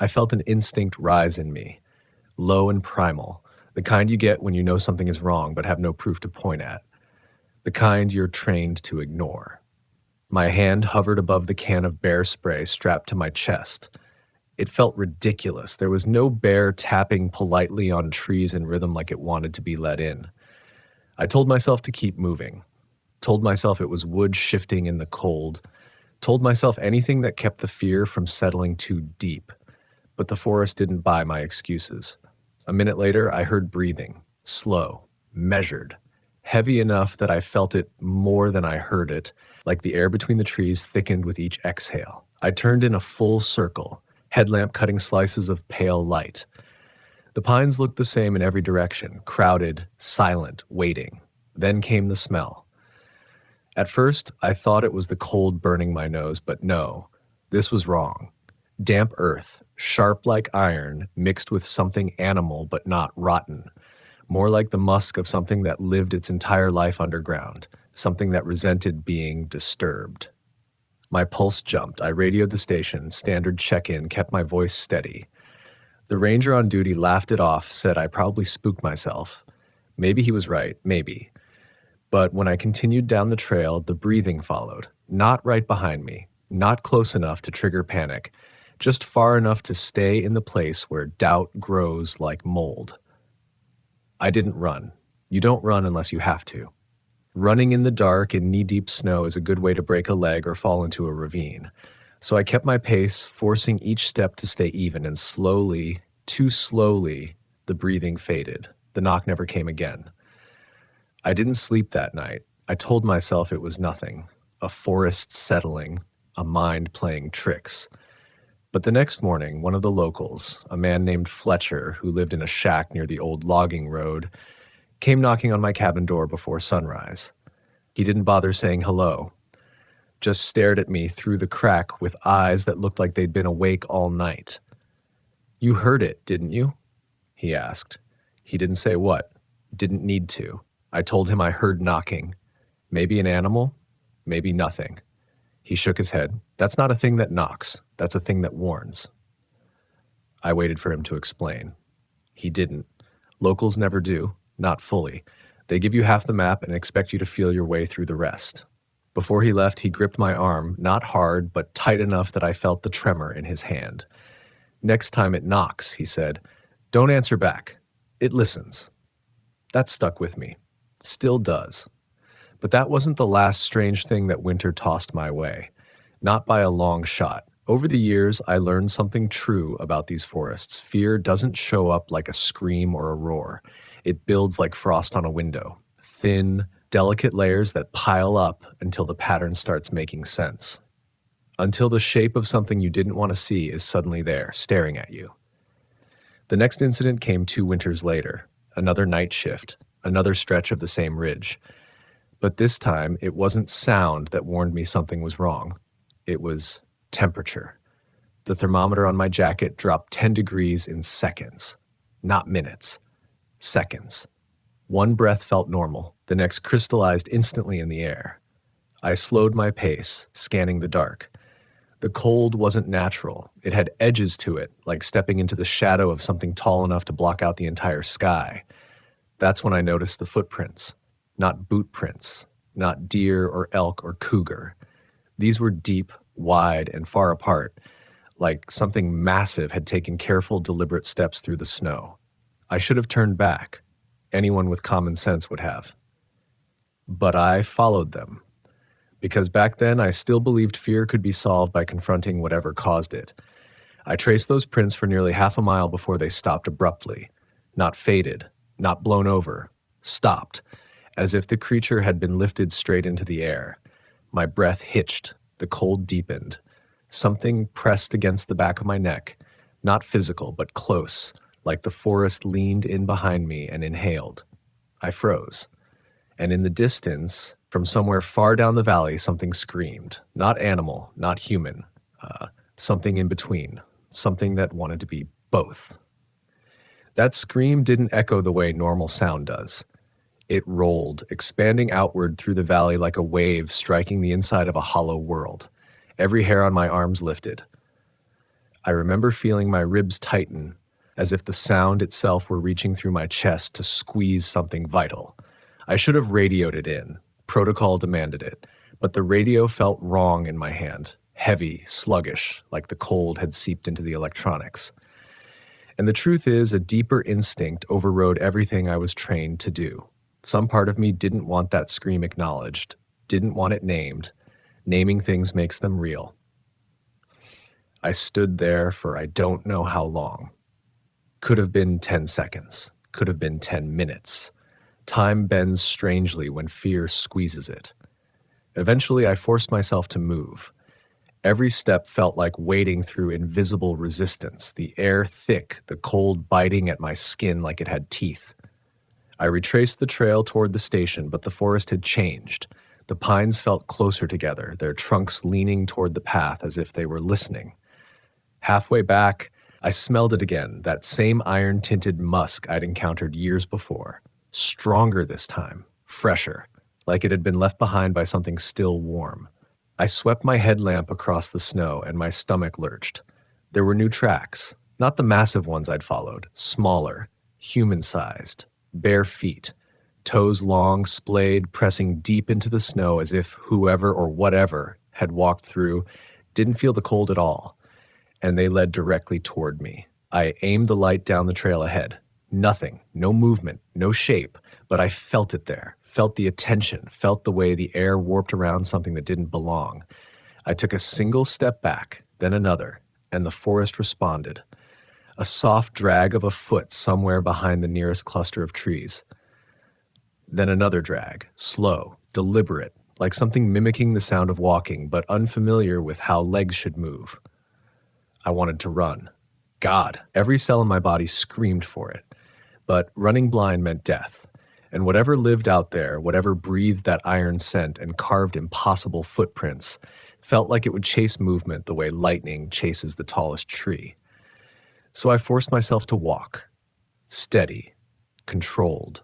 I felt an instinct rise in me, low and primal, the kind you get when you know something is wrong but have no proof to point at, the kind you're trained to ignore. My hand hovered above the can of bear spray strapped to my chest. It felt ridiculous. There was no bear tapping politely on trees in rhythm like it wanted to be let in. I told myself to keep moving, told myself it was wood shifting in the cold, told myself anything that kept the fear from settling too deep. But the forest didn't buy my excuses. A minute later, I heard breathing, slow, measured, heavy enough that I felt it more than I heard it, like the air between the trees thickened with each exhale. I turned in a full circle, headlamp cutting slices of pale light. The pines looked the same in every direction, crowded, silent, waiting. Then came the smell. At first, I thought it was the cold burning my nose, but no, this was wrong. Damp earth, sharp like iron, mixed with something animal but not rotten. More like the musk of something that lived its entire life underground, something that resented being disturbed. My pulse jumped. I radioed the station, standard check-in, kept my voice steady. The ranger on duty laughed it off, said I probably spooked myself. Maybe he was right, maybe. But when I continued down the trail, the breathing followed. Not right behind me, not close enough to trigger panic, just far enough to stay in the place where doubt grows like mold. I didn't run. You don't run unless you have to. Running in the dark in knee-deep snow is a good way to break a leg or fall into a ravine. So I kept my pace, forcing each step to stay even, and slowly, too slowly, the breathing faded. The knock never came again. I didn't sleep that night. I told myself it was nothing. A forest settling, a mind playing tricks. But the next morning, one of the locals, a man named Fletcher, who lived in a shack near the old logging road, came knocking on my cabin door before sunrise. He didn't bother saying hello, just stared at me through the crack with eyes that looked like they'd been awake all night. "You heard it, didn't you?" he asked. He didn't say what. Didn't need to. I told him I heard knocking. Maybe an animal, maybe nothing. He shook his head. "That's not a thing that knocks. That's a thing that warns." I waited for him to explain. He didn't. Locals never do, not fully. They give you half the map and expect you to feel your way through the rest. Before he left, he gripped my arm, not hard, but tight enough that I felt the tremor in his hand. "Next time it knocks," he said, "don't answer back. It listens." That stuck with me. Still does. But that wasn't the last strange thing that winter tossed my way. Not by a long shot. Over the years, I learned something true about these forests. Fear doesn't show up like a scream or a roar. It builds like frost on a window. Thin, delicate layers that pile up until the pattern starts making sense. Until the shape of something you didn't want to see is suddenly there, staring at you. The next incident came 2 winters later. Another night shift, another stretch of the same ridge. But this time, it wasn't sound that warned me something was wrong. It was temperature. The thermometer on my jacket dropped 10 degrees in seconds. Not minutes. Seconds. One breath felt normal, the next crystallized instantly in the air. I slowed my pace, scanning the dark. The cold wasn't natural. It had edges to it, like stepping into the shadow of something tall enough to block out the entire sky. That's when I noticed the footprints. Not boot prints, not deer or elk or cougar. These were deep, wide, and far apart, like something massive had taken careful, deliberate steps through the snow. I should have turned back. Anyone with common sense would have. But I followed them. Because back then I still believed fear could be solved by confronting whatever caused it. I traced those prints for nearly half a mile before they stopped abruptly. Not faded, not blown over. Stopped. As if the creature had been lifted straight into the air. My breath hitched, the cold deepened. Something pressed against the back of my neck, not physical, but close, like the forest leaned in behind me and inhaled. I froze. And in the distance, from somewhere far down the valley, something screamed. Not animal, not human. Something in between. Something that wanted to be both. That scream didn't echo the way normal sound does. It rolled, expanding outward through the valley like a wave striking the inside of a hollow world. Every hair on my arms lifted. I remember feeling my ribs tighten, as if the sound itself were reaching through my chest to squeeze something vital. I should have radioed it in. Protocol demanded it. But the radio felt wrong in my hand. Heavy, sluggish, like the cold had seeped into the electronics. And the truth is, a deeper instinct overrode everything I was trained to do. Some part of me didn't want that scream acknowledged, didn't want it named. Naming things makes them real. I stood there for I don't know how long. Could have been 10 seconds, could have been 10 minutes. Time bends strangely when fear squeezes it. Eventually, I forced myself to move. Every step felt like wading through invisible resistance, the air thick, the cold biting at my skin like it had teeth. I retraced the trail toward the station, but the forest had changed. The pines felt closer together, their trunks leaning toward the path as if they were listening. Halfway back, I smelled it again, that same iron-tinted musk I'd encountered years before. Stronger this time, fresher, like it had been left behind by something still warm. I swept my headlamp across the snow and my stomach lurched. There were new tracks, not the massive ones I'd followed, smaller, human-sized. Bare feet, toes long, splayed, pressing deep into the snow as if whoever or whatever had walked through didn't feel the cold at all, and they led directly toward me. I aimed the light down the trail ahead. Nothing, no movement, no shape, but I felt it there, felt the attention, felt the way the air warped around something that didn't belong. I took a single step back, then another, and the forest responded. A soft drag of a foot somewhere behind the nearest cluster of trees. Then another drag, slow, deliberate, like something mimicking the sound of walking, but unfamiliar with how legs should move. I wanted to run. God, every cell in my body screamed for it. But running blind meant death. And whatever lived out there, whatever breathed that iron scent and carved impossible footprints, felt like it would chase movement the way lightning chases the tallest tree. So I forced myself to walk. Steady. Controlled.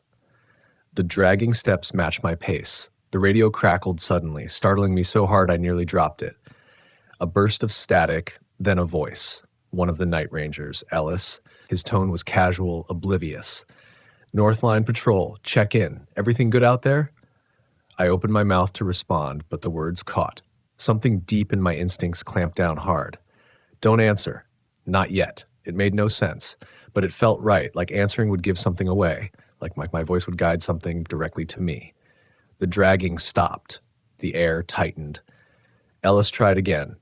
The dragging steps matched my pace. The radio crackled suddenly, startling me so hard I nearly dropped it. A burst of static, then a voice. One of the night rangers, Ellis. His tone was casual, oblivious. Northline Patrol, check in. Everything good out there? I opened my mouth to respond, but the words caught. Something deep in my instincts clamped down hard. Don't answer. Not yet. It made no sense, but it felt right, like answering would give something away, like my voice would guide something directly to me. The dragging stopped. The air tightened. Ellis tried again.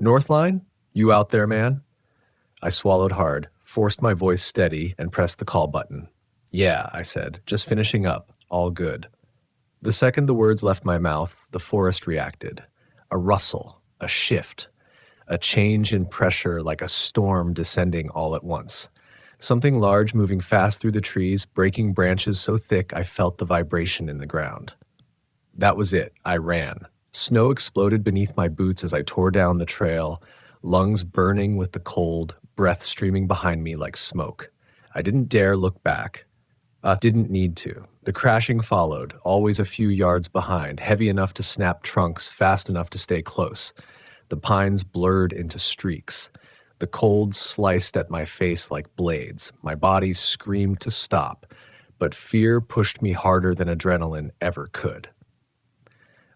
Northline? You out there, man? I swallowed hard, forced my voice steady, and pressed the call button. Yeah, I said, just finishing up. All good. The second the words left my mouth, the forest reacted. A rustle, a shift, a change in pressure like a storm descending all at once. Something large moving fast through the trees, breaking branches so thick I felt the vibration in the ground. That was it. I ran. Snow exploded beneath my boots as I tore down the trail, lungs burning with the cold, breath streaming behind me like smoke. I didn't dare look back. Didn't need to. The crashing followed, always a few yards behind, heavy enough to snap trunks, fast enough to stay close. The pines blurred into streaks. The cold sliced at my face like blades. My body screamed to stop, but fear pushed me harder than adrenaline ever could.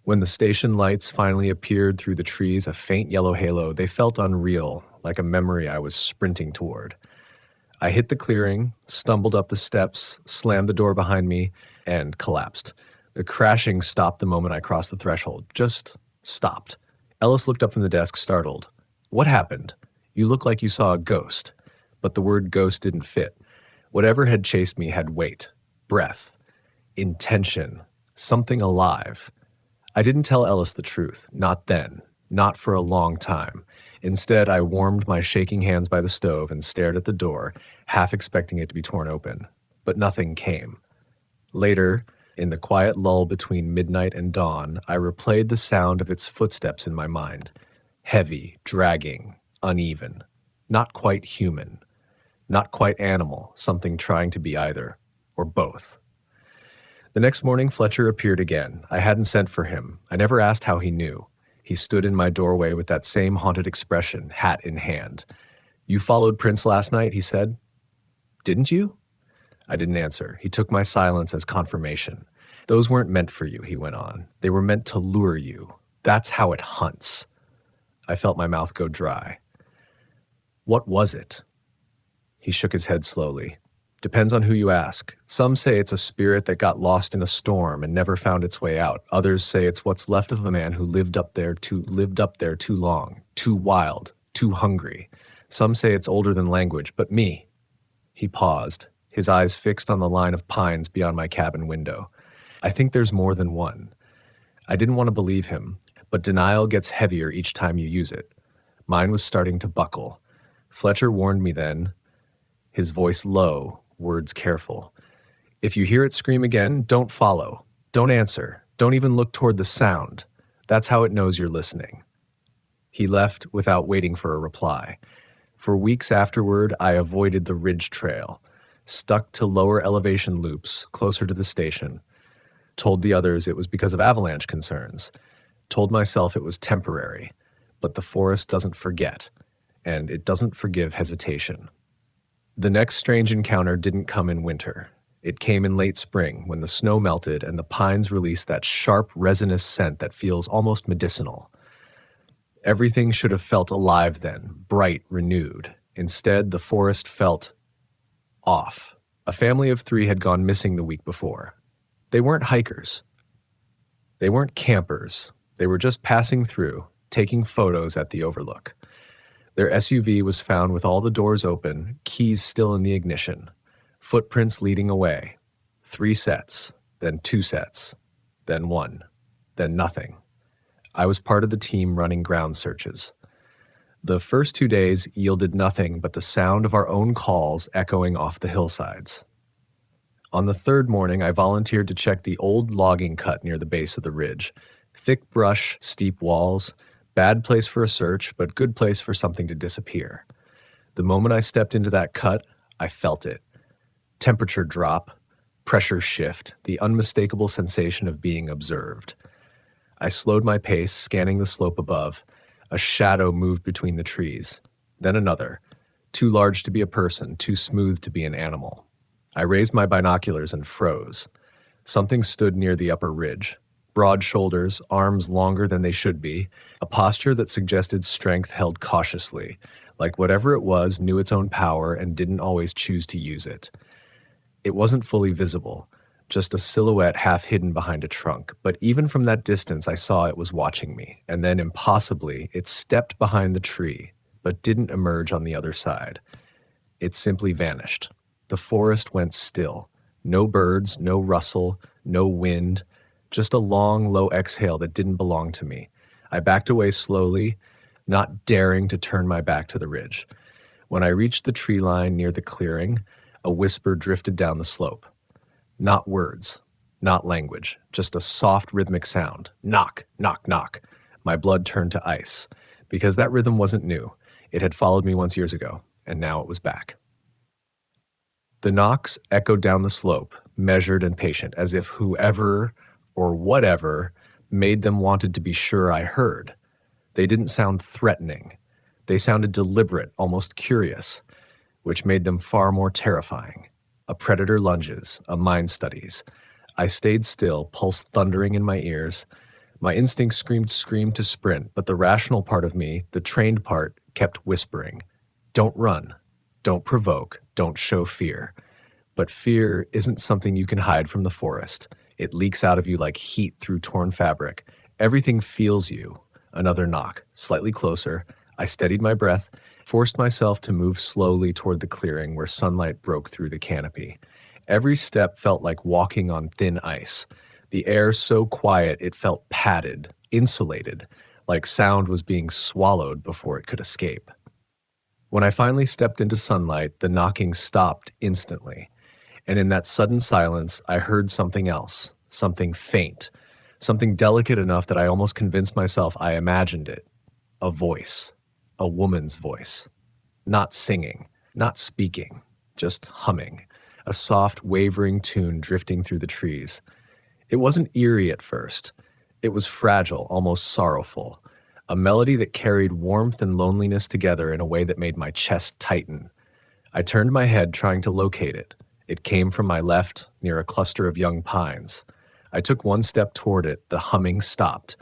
When the station lights finally appeared through the trees, a faint yellow halo, they felt unreal, like a memory I was sprinting toward. I hit the clearing, stumbled up the steps, slammed the door behind me, and collapsed. The crashing stopped the moment I crossed the threshold. Just stopped. Ellis looked up from the desk, startled. What happened? You look like you saw a ghost. But the word ghost didn't fit. Whatever had chased me had weight, breath, intention, something alive. I didn't tell Ellis the truth, not then, not for a long time. Instead, I warmed my shaking hands by the stove and stared at the door, half expecting it to be torn open. But nothing came. Later, in the quiet lull between midnight and dawn, I replayed the sound of its footsteps in my mind. Heavy, dragging, uneven. Not quite human. Not quite animal, something trying to be either, or both. The next morning, Fletcher appeared again. I hadn't sent for him. I never asked how he knew. He stood in my doorway with that same haunted expression, hat in hand. You followed Prince last night, he said. Didn't you? I didn't answer. He took my silence as confirmation. Those weren't meant for you, he went on. They were meant to lure you. That's how it hunts. I felt my mouth go dry. What was it? He shook his head slowly. Depends on who you ask. Some say it's a spirit that got lost in a storm and never found its way out. Others say it's what's left of a man who lived up there too long, too wild, too hungry. Some say it's older than language, but me. He paused, his eyes fixed on the line of pines beyond my cabin window. I think there's more than one. I didn't want to believe him, but denial gets heavier each time you use it. Mine was starting to buckle. Fletcher warned me then, his voice low, words careful. If you hear it scream again, don't follow. Don't answer. Don't even look toward the sound. That's how it knows you're listening. He left without waiting for a reply. For weeks afterward, I avoided the ridge trail, stuck to lower elevation loops closer to the station. Told the others it was because of avalanche concerns. Told myself it was temporary. But the forest doesn't forget, and it doesn't forgive hesitation. The next strange encounter didn't come in winter. It came in late spring when the snow melted and the pines released that sharp, resinous scent that feels almost medicinal. Everything should have felt alive then, bright, renewed. Instead, the forest felt off. A family of 3 had gone missing the week before. They weren't hikers. They weren't campers. They were just passing through, taking photos at the overlook. Their SUV was found with all the doors open, keys still in the ignition, footprints leading away. 3 sets, then 2 sets, then 1, then nothing. I was part of the team running ground searches. The first 2 days yielded nothing but the sound of our own calls echoing off the hillsides. On the third morning, I volunteered to check the old logging cut near the base of the ridge. Thick brush, steep walls, bad place for a search, but good place for something to disappear. The moment I stepped into that cut, I felt it. Temperature drop, pressure shift, the unmistakable sensation of being observed. I slowed my pace, scanning the slope above. A shadow moved between the trees. Then another, too large to be a person, too smooth to be an animal. I raised my binoculars and froze. Something stood near the upper ridge. Broad shoulders, arms longer than they should be, a posture that suggested strength held cautiously, like whatever it was knew its own power and didn't always choose to use it. It wasn't fully visible, just a silhouette half hidden behind a trunk, but even from that distance I saw it was watching me, and then impossibly it stepped behind the tree, but didn't emerge on the other side. It simply vanished. The forest went still. No birds, no rustle, no wind, just a long, low exhale that didn't belong to me. I backed away slowly, not daring to turn my back to the ridge. When I reached the tree line near the clearing, a whisper drifted down the slope. Not words, not language, just a soft rhythmic sound. Knock, knock, knock. My blood turned to ice, because that rhythm wasn't new. It had followed me once years ago, and now it was back. The knocks echoed down the slope, measured and patient, as if whoever or whatever made them wanted to be sure I heard. They didn't sound threatening. They sounded deliberate, almost curious, which made them far more terrifying. A predator lunges, a mind studies. I stayed still, pulse thundering in my ears. My instinct screamed to sprint, but the rational part of me, the trained part, kept whispering. Don't run. Don't provoke. Don't show fear. But fear isn't something you can hide from the forest. It leaks out of you like heat through torn fabric. Everything feels you. Another knock, slightly closer. I steadied my breath, forced myself to move slowly toward the clearing where sunlight broke through the canopy. Every step felt like walking on thin ice. The air so quiet it felt padded, insulated, like sound was being swallowed before it could escape. When I finally stepped into sunlight, the knocking stopped instantly. And in that sudden silence, I heard something else, something faint, something delicate enough that I almost convinced myself I imagined it. A voice, a woman's voice. Not singing, not speaking, just humming, a soft, wavering tune drifting through the trees. It wasn't eerie at first. It was fragile, almost sorrowful. A melody that carried warmth and loneliness together in a way that made my chest tighten. I turned my head, trying to locate it. It came from my left, near a cluster of young pines. I took one step toward it. The humming stopped.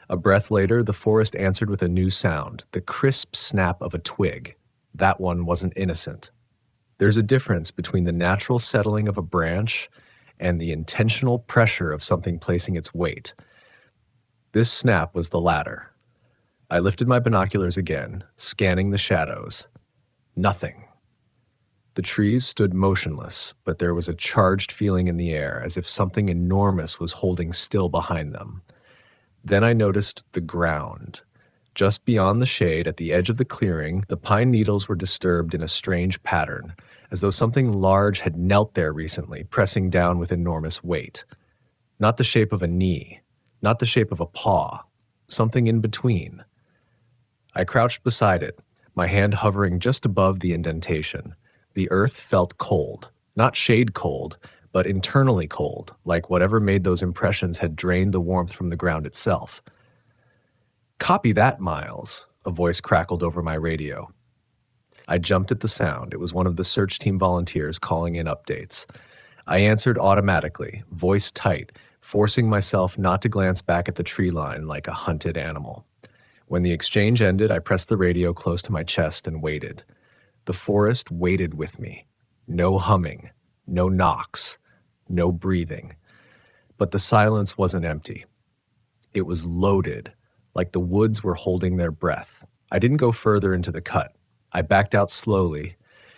A breath later, the forest answered with a new sound, the crisp snap of a twig. That one wasn't innocent. There's a difference between the natural settling of a branch and the intentional pressure of something placing its weight. This snap was the latter. I lifted my binoculars again, scanning the shadows. Nothing. The trees stood motionless, but there was a charged feeling in the air, as if something enormous was holding still behind them. Then I noticed the ground. Just beyond the shade, at the edge of the clearing, the pine needles were disturbed in a strange pattern, as though something large had knelt there recently, pressing down with enormous weight. Not the shape of a knee, not the shape of a paw, something in between. I crouched beside it, my hand hovering just above the indentation. The earth felt cold, not shade cold, but internally cold, like whatever made those impressions had drained the warmth from the ground itself. "Copy that, Miles," a voice crackled over my radio. I jumped at the sound. It was one of the search team volunteers calling in updates. I answered automatically, voice tight, forcing myself not to glance back at the tree line like a hunted animal. When the exchange ended, I pressed the radio close to my chest and waited. The forest waited with me. No humming, no knocks, no breathing. But the silence wasn't empty. It was loaded, like the woods were holding their breath. I didn't go further into the cut. I backed out slowly,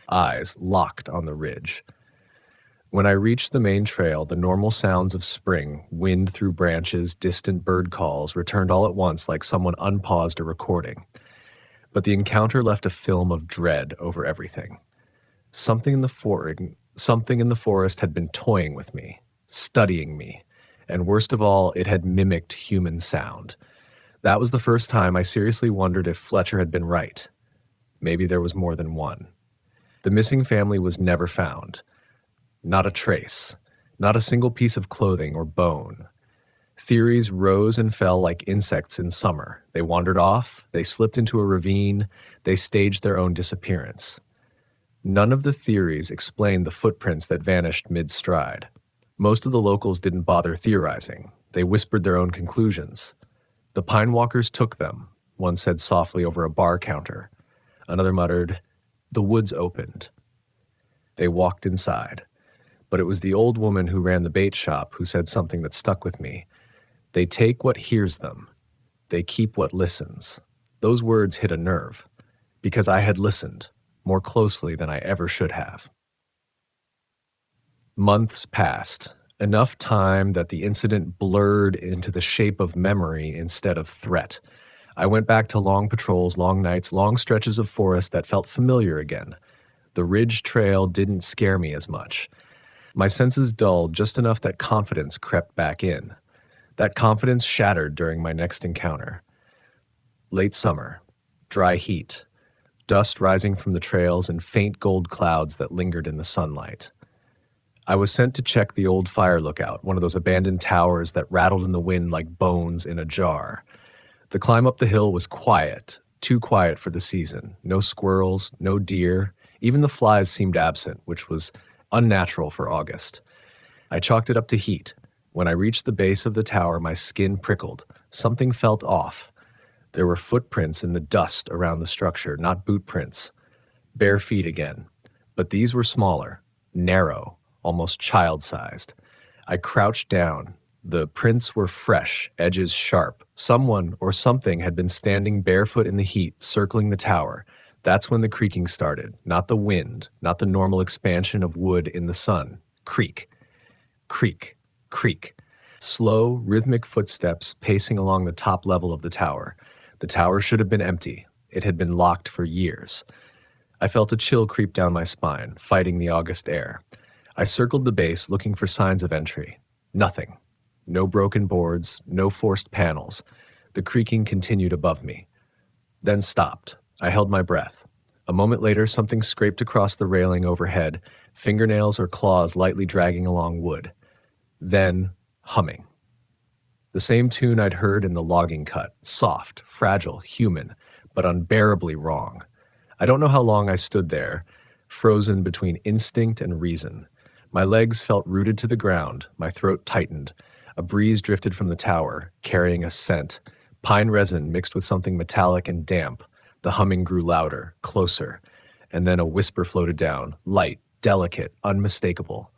eyes locked on the ridge. When I reached the main trail, the normal sounds of spring, wind through branches, distant bird calls, returned all at once like someone unpaused a recording. but the encounter left a film of dread over everything. Something in the forest had been toying with me, studying me, and worst of all, it had mimicked human sound. That was the first time I seriously wondered if Fletcher had been right. Maybe there was more than one. The missing family was never found. Not a trace, not a single piece of clothing or bone. Theories rose and fell like insects in summer. They wandered off, they slipped into a ravine, they staged their own disappearance. None of the theories explained the footprints that vanished mid-stride. Most of the locals didn't bother theorizing. They whispered their own conclusions. The Pine Walkers took them, one said softly over a bar counter. Another muttered, "The woods opened." They walked inside. But it was the old woman who ran the bait shop who said something that stuck with me. They take what hears them. They keep what listens. Those words hit a nerve, because I had listened more closely than I ever should have. Months passed, enough time that the incident blurred into the shape of memory instead of threat. I went back to long patrols, long nights, long stretches of forest that felt familiar again. The ridge trail didn't scare me as much. My senses dulled just enough that confidence crept back in. That confidence shattered during my next encounter. Late summer, dry heat, dust rising from the trails and faint gold clouds that lingered in the sunlight. I was sent to check the old fire lookout, one of those abandoned towers that rattled in the wind like bones in a jar. The climb up the hill was quiet, too quiet for the season. No squirrels, no deer, even the flies seemed absent, which was unnatural for August. I chalked it up to heat. When I reached the base of the tower, my skin prickled. Something felt off. There were footprints in the dust around the structure, not boot prints. Bare feet again. But these were smaller, narrow, almost child-sized. I crouched down. The prints were fresh, edges sharp. Someone or something had been standing barefoot in the heat, circling the tower. That's when the creaking started. Not the wind, not the normal expansion of wood in the sun. Creak. Creak. Creak. Slow, rhythmic footsteps pacing along the top level of the tower. The tower should have been empty. It had been locked for years. I felt a chill creep down my spine, fighting the August air. I circled the base, looking for signs of entry. Nothing. No broken boards, no forced panels. The creaking continued above me. Then stopped. I held my breath. A moment later, something scraped across the railing overhead, fingernails or claws lightly dragging along wood. Then, humming. The same tune I'd heard in the logging cut, soft, fragile, human, but unbearably wrong. I don't know how long I stood there, frozen between instinct and reason. My legs felt rooted to the ground, my throat tightened. A breeze drifted from the tower, carrying a scent, pine resin mixed with something metallic and damp. The humming grew louder, closer, and then a whisper floated down, light, delicate, unmistakable.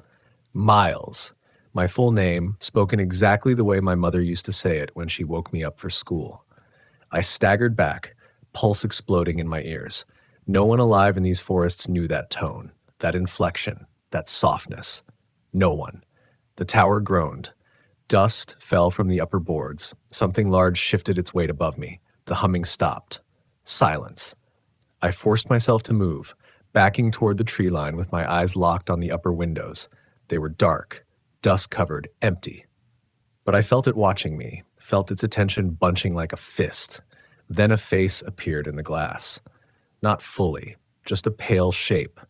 Miles. My full name, spoken exactly the way my mother used to say it when she woke me up for school. I staggered back, pulse exploding in my ears. No one alive in these forests knew that tone, that inflection, that softness. No one. The tower groaned. Dust fell from the upper boards. Something large shifted its weight above me. The humming stopped. Silence. I forced myself to move, backing toward the tree line with my eyes locked on the upper windows. They were dark, dust-covered, empty. But I felt it watching me, felt its attention bunching like a fist. Then a face appeared in the glass. Not fully, just a pale shape.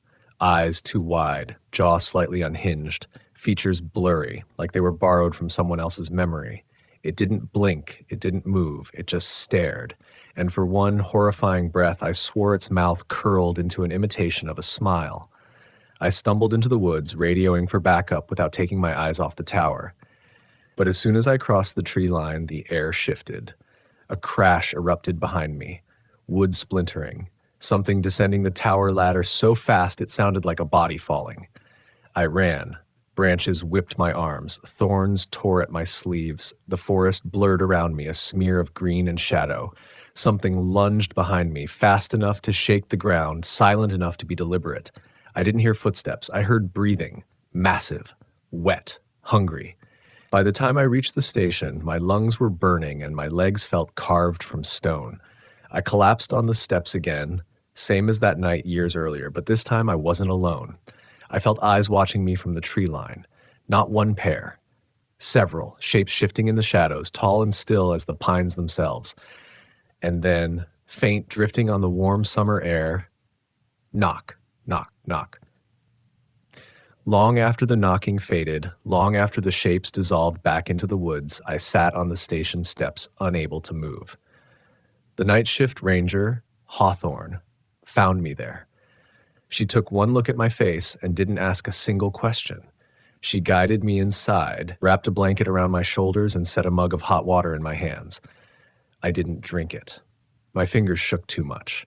Eyes too wide, jaw slightly unhinged, features blurry, like they were borrowed from someone else's memory. It didn't blink, it didn't move, it just stared. And for one horrifying breath, I swore its mouth curled into an imitation of a smile. I stumbled into the woods, radioing for backup without taking my eyes off the tower. But as soon as I crossed the tree line, the air shifted. A crash erupted behind me, wood splintering, something descending the tower ladder so fast it sounded like a body falling. I ran. Branches whipped my arms, thorns tore at my sleeves, the forest blurred around me, a smear of green and shadow. Something lunged behind me, fast enough to shake the ground, silent enough to be deliberate. I didn't hear footsteps. I heard breathing, massive, wet, hungry. By the time I reached the station, my lungs were burning and my legs felt carved from stone. I collapsed on the steps again, same as that night years earlier, but this time I wasn't alone. I felt eyes watching me from the tree line. Not one pair. Several, shapes shifting in the shadows, tall and still as the pines themselves. And then, faint, drifting on the warm summer air, knock, knock, knock. Long after the knocking faded, long after the shapes dissolved back into the woods, I sat on the station steps, unable to move. The night shift ranger, Hawthorne, found me there. She took one look at my face and didn't ask a single question. She guided me inside, wrapped a blanket around my shoulders, and set a mug of hot water in my hands. I didn't drink it. My fingers shook too much.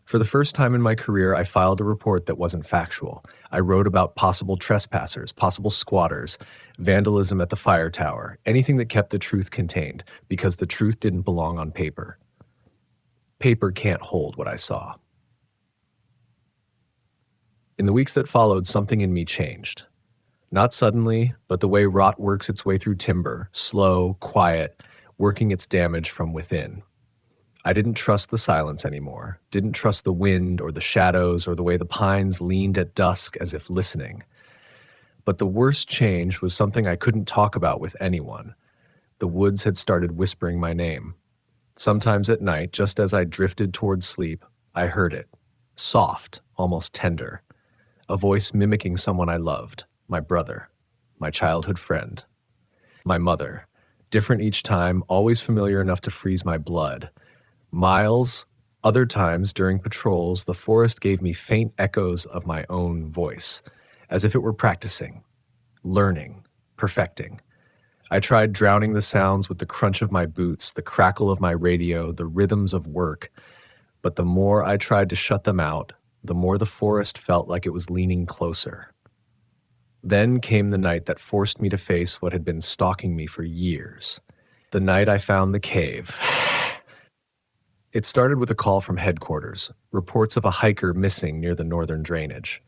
For the first time in my career, I filed a report that wasn't factual. I wrote about possible trespassers, possible squatters, vandalism at the fire tower, anything that kept the truth contained, because the truth didn't belong on paper. Paper can't hold what I saw. In the weeks that followed, something in me changed. Not suddenly, but the way rot works its way through timber, slow, quiet, working its damage from within. I didn't trust the silence anymore, didn't trust the wind or the shadows or the way the pines leaned at dusk as if listening. But the worst change was something I couldn't talk about with anyone. The woods had started whispering my name. Sometimes at night, just as I drifted towards sleep, I heard it, soft, almost tender, a voice mimicking someone I loved, my brother, my childhood friend, my mother, different each time, always familiar enough to freeze my blood. Miles, other times during patrols, the forest gave me faint echoes of my own voice, as if it were practicing, learning, perfecting. I tried drowning the sounds with the crunch of my boots, the crackle of my radio, the rhythms of work, but the more I tried to shut them out, the more the forest felt like it was leaning closer. Then came the night that forced me to face what had been stalking me for years. The night I found the cave. It started with a call from headquarters, reports of a hiker missing near the northern drainage.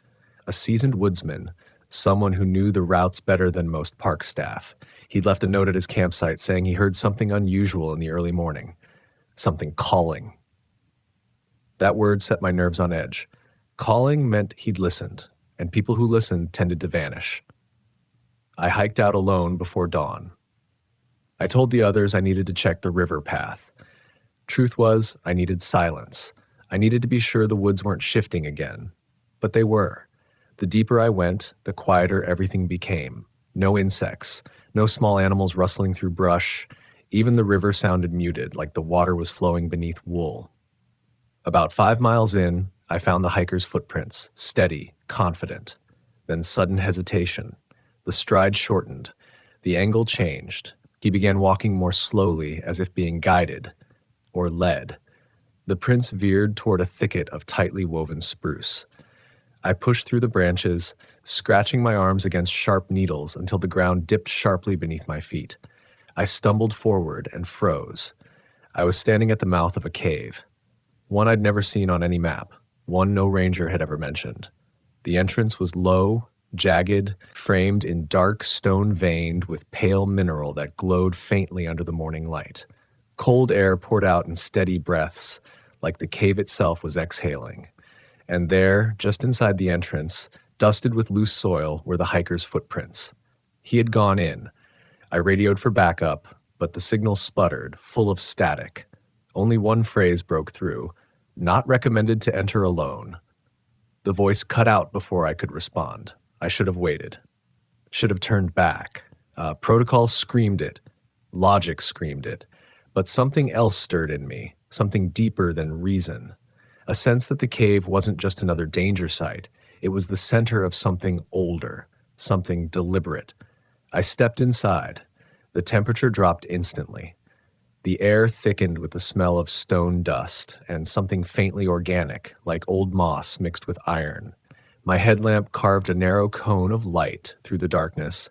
A seasoned woodsman, someone who knew the routes better than most park staff. He'd left a note at his campsite saying he heard something unusual in the early morning. Something calling. That word set my nerves on edge. Calling meant he'd listened, and people who listened tended to vanish. I hiked out alone before dawn. I told the others I needed to check the river path. Truth was, I needed silence. I needed to be sure the woods weren't shifting again. But they were. The deeper I went, the quieter everything became. No insects, no small animals rustling through brush. Even the river sounded muted, like the water was flowing beneath wool. About 5 miles in, I found the hiker's footprints, steady, confident. Then sudden hesitation. The stride shortened. The angle changed. He began walking more slowly, as if being guided. Or led. The prints veered toward a thicket of tightly woven spruce. I pushed through the branches, scratching my arms against sharp needles until the ground dipped sharply beneath my feet. I stumbled forward and froze. I was standing at the mouth of a cave. One I'd never seen on any map, one no ranger had ever mentioned. The entrance was low, jagged, framed in dark stone veined with pale mineral that glowed faintly under the morning light. Cold air poured out in steady breaths, like the cave itself was exhaling. And there, just inside the entrance, dusted with loose soil, were the hiker's footprints. He had gone in. I radioed for backup, but the signal sputtered, full of static. Only one phrase broke through. Not recommended to enter alone. The voice cut out before I could respond. I should have waited. Should have turned back. Protocol screamed it. Logic screamed it. But something else stirred in me, something deeper than reason. A sense that the cave wasn't just another danger site. It was the center of something older, something deliberate. I stepped inside. The temperature dropped instantly. The air thickened with the smell of stone dust and something faintly organic, like old moss mixed with iron. My headlamp carved a narrow cone of light through the darkness,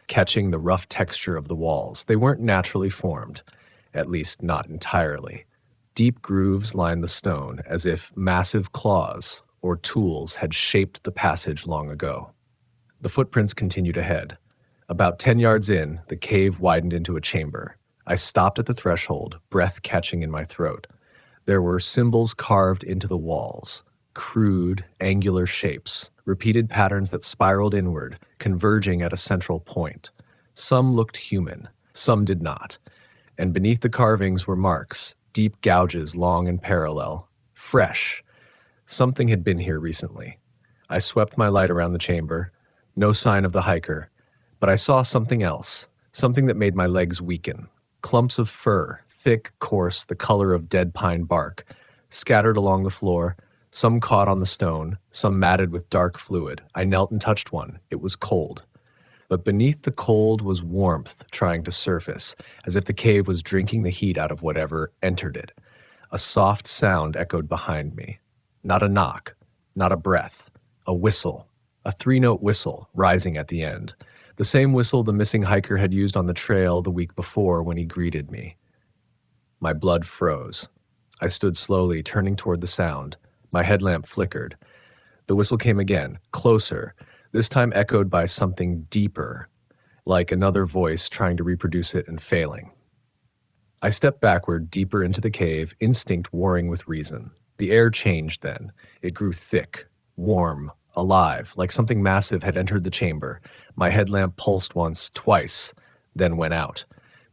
catching the rough texture of the walls. They weren't naturally formed. At least not entirely. Deep grooves lined the stone, as if massive claws or tools had shaped the passage long ago. The footprints continued ahead. About 10 yards in, the cave widened into a chamber. I stopped at the threshold, breath catching in my throat. There were symbols carved into the walls, crude, angular shapes, repeated patterns that spiraled inward, converging at a central point. Some looked human, some did not, and beneath the carvings were marks, deep gouges long and parallel, fresh. Something had been here recently. I swept my light around the chamber. No sign of the hiker, but I saw something else, something that made my legs weaken. Clumps of fur, thick, coarse, the color of dead pine bark, scattered along the floor, some caught on the stone, some matted with dark fluid. I knelt and touched one. It was cold. But beneath the cold was warmth trying to surface, as if the cave was drinking the heat out of whatever entered it. A soft sound echoed behind me. Not a knock, not a breath, a whistle, a 3-note whistle rising at the end. The same whistle the missing hiker had used on the trail the week before when he greeted me. My blood froze. I stood slowly, turning toward the sound. My headlamp flickered. The whistle came again, closer, this time echoed by something deeper, like another voice trying to reproduce it and failing. I stepped backward, deeper into the cave, instinct warring with reason. The air changed then. It grew thick, warm, alive, like something massive had entered the chamber. My headlamp pulsed once, twice, then went out.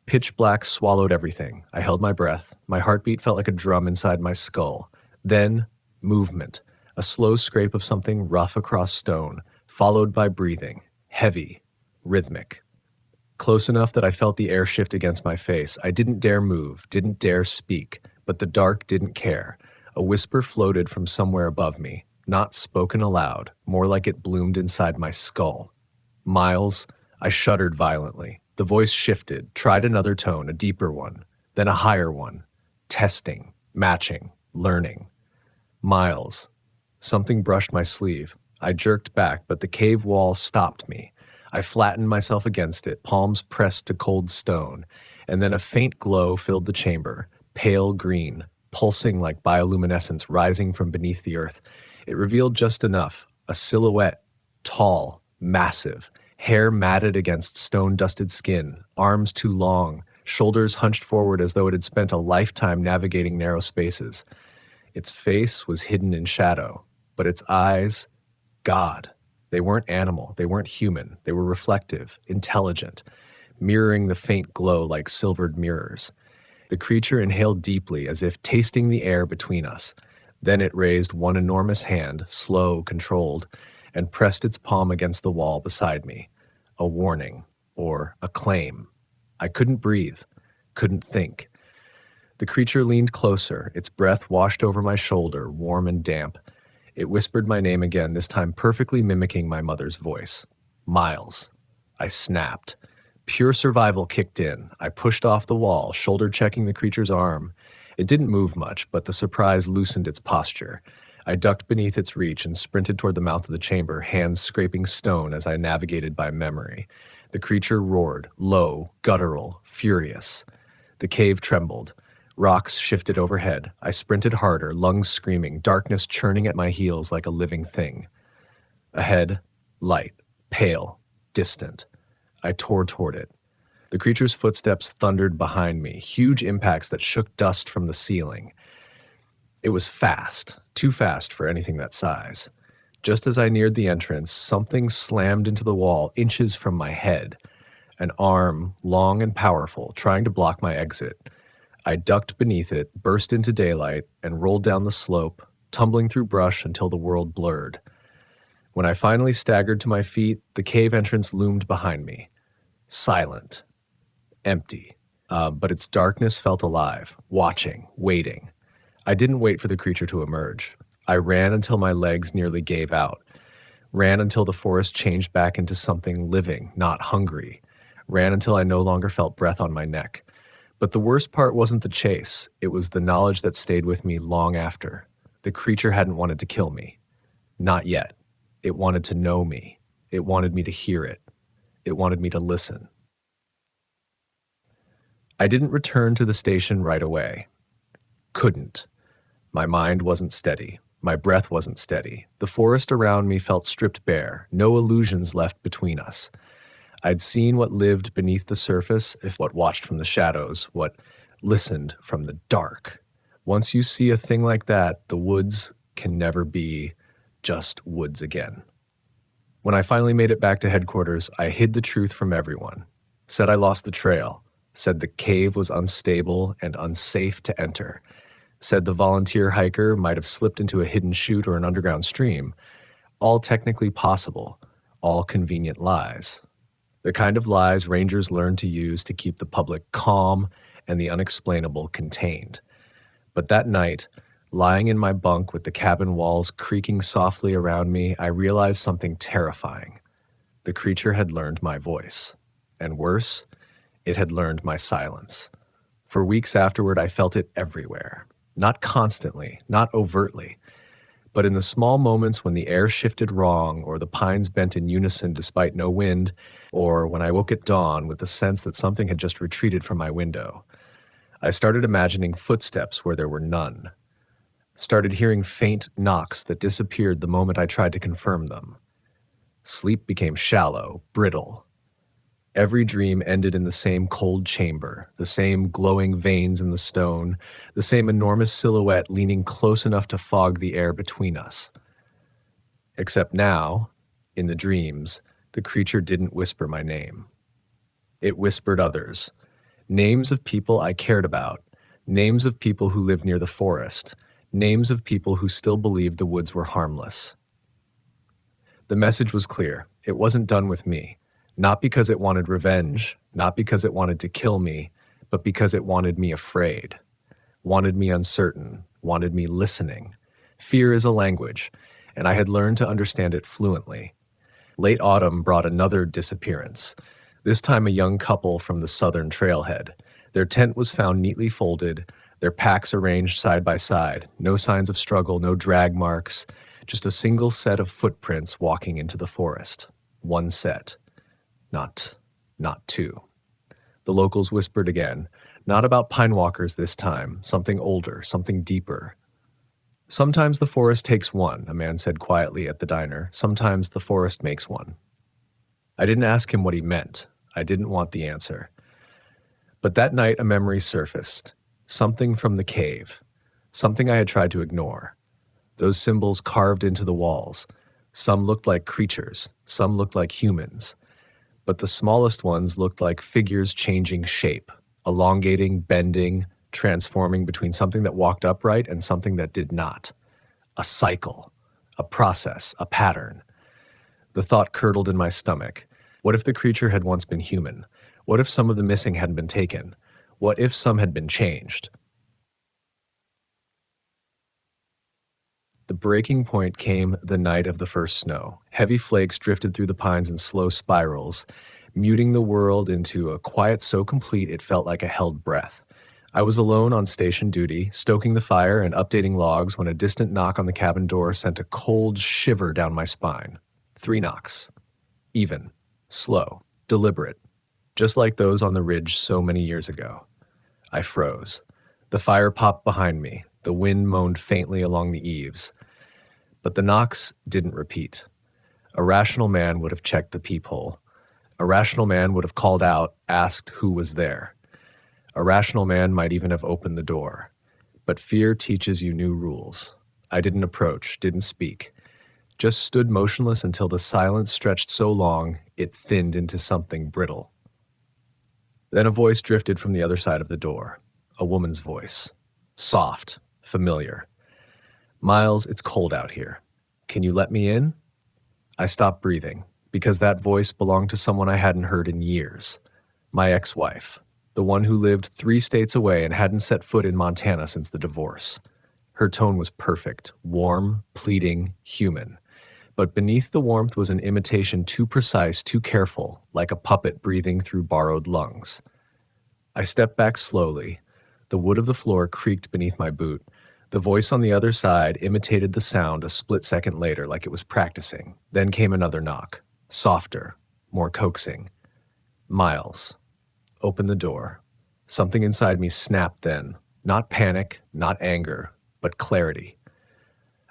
Pitch black swallowed everything. I held my breath. My heartbeat felt like a drum inside my skull. Then, movement. A slow scrape of something rough across stone, followed by breathing. Heavy, rhythmic. Close enough that I felt the air shift against my face. I didn't dare move, didn't dare speak, but the dark didn't care. A whisper floated from somewhere above me, not spoken aloud, more like it bloomed inside my skull. Miles, I shuddered violently. The voice shifted, tried another tone, a deeper one, then a higher one. Testing, matching, learning. Miles. Something brushed my sleeve. I jerked back, but the cave wall stopped me. I flattened myself against it, palms pressed to cold stone, and then a faint glow filled the chamber, pale green, pulsing like bioluminescence rising from beneath the earth. It revealed just enough, a silhouette, tall, massive, hair matted against stone-dusted skin, arms too long, shoulders hunched forward as though it had spent a lifetime navigating narrow spaces. Its face was hidden in shadow, but its eyes, God. They weren't animal, they weren't human, they were reflective, intelligent, mirroring the faint glow like silvered mirrors. The creature inhaled deeply as if tasting the air between us. Then it raised one enormous hand, slow, controlled, and pressed its palm against the wall beside me. A warning, or a claim. I couldn't breathe, couldn't think. The creature leaned closer, its breath washed over my shoulder, warm and damp. It whispered my name again, this time perfectly mimicking my mother's voice. Miles. I snapped. Pure survival kicked in. I pushed off the wall, shoulder checking the creature's arm. It didn't move much, but the surprise loosened its posture. I ducked beneath its reach and sprinted toward the mouth of the chamber, hands scraping stone as I navigated by memory. The creature roared, low, guttural, furious. The cave trembled. Rocks shifted overhead. I sprinted harder, lungs screaming, darkness churning at my heels like a living thing. Ahead, light, pale, distant. I tore toward it. The creature's footsteps thundered behind me, huge impacts that shook dust from the ceiling. It was fast, too fast for anything that size. Just as I neared the entrance, something slammed into the wall inches from my head. An arm, long and powerful, trying to block my exit. I ducked beneath it, burst into daylight, and rolled down the slope, tumbling through brush until the world blurred. When I finally staggered to my feet, the cave entrance loomed behind me. Silent. Empty. But its darkness felt alive, watching, waiting. I didn't wait for the creature to emerge. I ran until my legs nearly gave out. Ran until the forest changed back into something living, not hungry. Ran until I no longer felt breath on my neck. But the worst part wasn't the chase. It was the knowledge that stayed with me long after. The creature hadn't wanted to kill me. Not yet. It wanted to know me. It wanted me to hear it. It wanted me to listen. I didn't return to the station right away. Couldn't. My mind wasn't steady. My breath wasn't steady. The forest around me felt stripped bare, no illusions left between us. I'd seen what lived beneath the surface, if what watched from the shadows, what listened from the dark. Once you see a thing like that, the woods can never be just woods again. When I finally made it back to headquarters, I hid the truth from everyone. Said I lost the trail. Said the cave was unstable and unsafe to enter. Said the volunteer hiker might have slipped into a hidden chute or an underground stream. All technically possible, all convenient lies. The kind of lies rangers learn to use to keep the public calm and the unexplainable contained. But that night, lying in my bunk with the cabin walls creaking softly around me, I realized something terrifying. The creature had learned my voice. And worse, it had learned my silence. For weeks afterward, I felt it everywhere. Not constantly, not overtly, but in the small moments when the air shifted wrong or the pines bent in unison despite no wind, or when I woke at dawn with the sense that something had just retreated from my window. I started imagining footsteps where there were none. Started hearing faint knocks that disappeared the moment I tried to confirm them. Sleep became shallow, brittle. Every dream ended in the same cold chamber, the same glowing veins in the stone, the same enormous silhouette leaning close enough to fog the air between us. Except now, in the dreams, the creature didn't whisper my name. It whispered others. Names of people I cared about, names of people who lived near the forest, names of people who still believed the woods were harmless. The message was clear. It wasn't done with me. Not because it wanted revenge, not because it wanted to kill me, but because it wanted me afraid, wanted me uncertain, wanted me listening. Fear is a language, and I had learned to understand it fluently. Late autumn brought another disappearance, this time a young couple from the southern trailhead. Their tent was found neatly folded, their packs arranged side by side, no signs of struggle, no drag marks, just a single set of footprints walking into the forest. One set. Not two. The locals whispered again, not about pine walkers this time, something older, something deeper. Sometimes the forest takes one, a man said quietly at the diner. Sometimes the forest makes one. I didn't ask him what he meant. I didn't want the answer. But that night a memory surfaced. Something from the cave. Something I had tried to ignore. Those symbols carved into the walls. Some looked like creatures. Some looked like humans. But the smallest ones looked like figures changing shape, elongating, bending, transforming between something that walked upright and something that did not. A cycle, a process, a pattern. The thought curdled in my stomach. What if the creature had once been human? What if some of the missing hadn't been taken? What if some had been changed? The breaking point came the night of the first snow. Heavy flakes drifted through the pines in slow spirals, muting the world into a quiet so complete it felt like a held breath. I was alone on station duty, stoking the fire and updating logs when a distant knock on the cabin door sent a cold shiver down my spine. 3 knocks. Even. Slow. Deliberate. Just like those on the ridge so many years ago. I froze. The fire popped behind me. The wind moaned faintly along the eaves. But the knocks didn't repeat. A rational man would have checked the peephole. A rational man would have called out, asked who was there. A rational man might even have opened the door. But fear teaches you new rules. I didn't approach, didn't speak. Just stood motionless until the silence stretched so long it thinned into something brittle. Then a voice drifted from the other side of the door. A woman's voice. Soft. Familiar. Miles, it's cold out here. Can you let me in? I stopped breathing, because that voice belonged to someone I hadn't heard in years. My ex-wife, the one who lived 3 states away and hadn't set foot in Montana since the divorce. Her tone was perfect, warm, pleading, human. But beneath the warmth was an imitation too precise, too careful, like a puppet breathing through borrowed lungs. I stepped back slowly. The wood of the floor creaked beneath my boot. The voice on the other side imitated the sound a split second later, like it was practicing. Then came another knock. Softer, more coaxing. Miles. Open the door. Something inside me snapped then. Not panic, not anger, but clarity.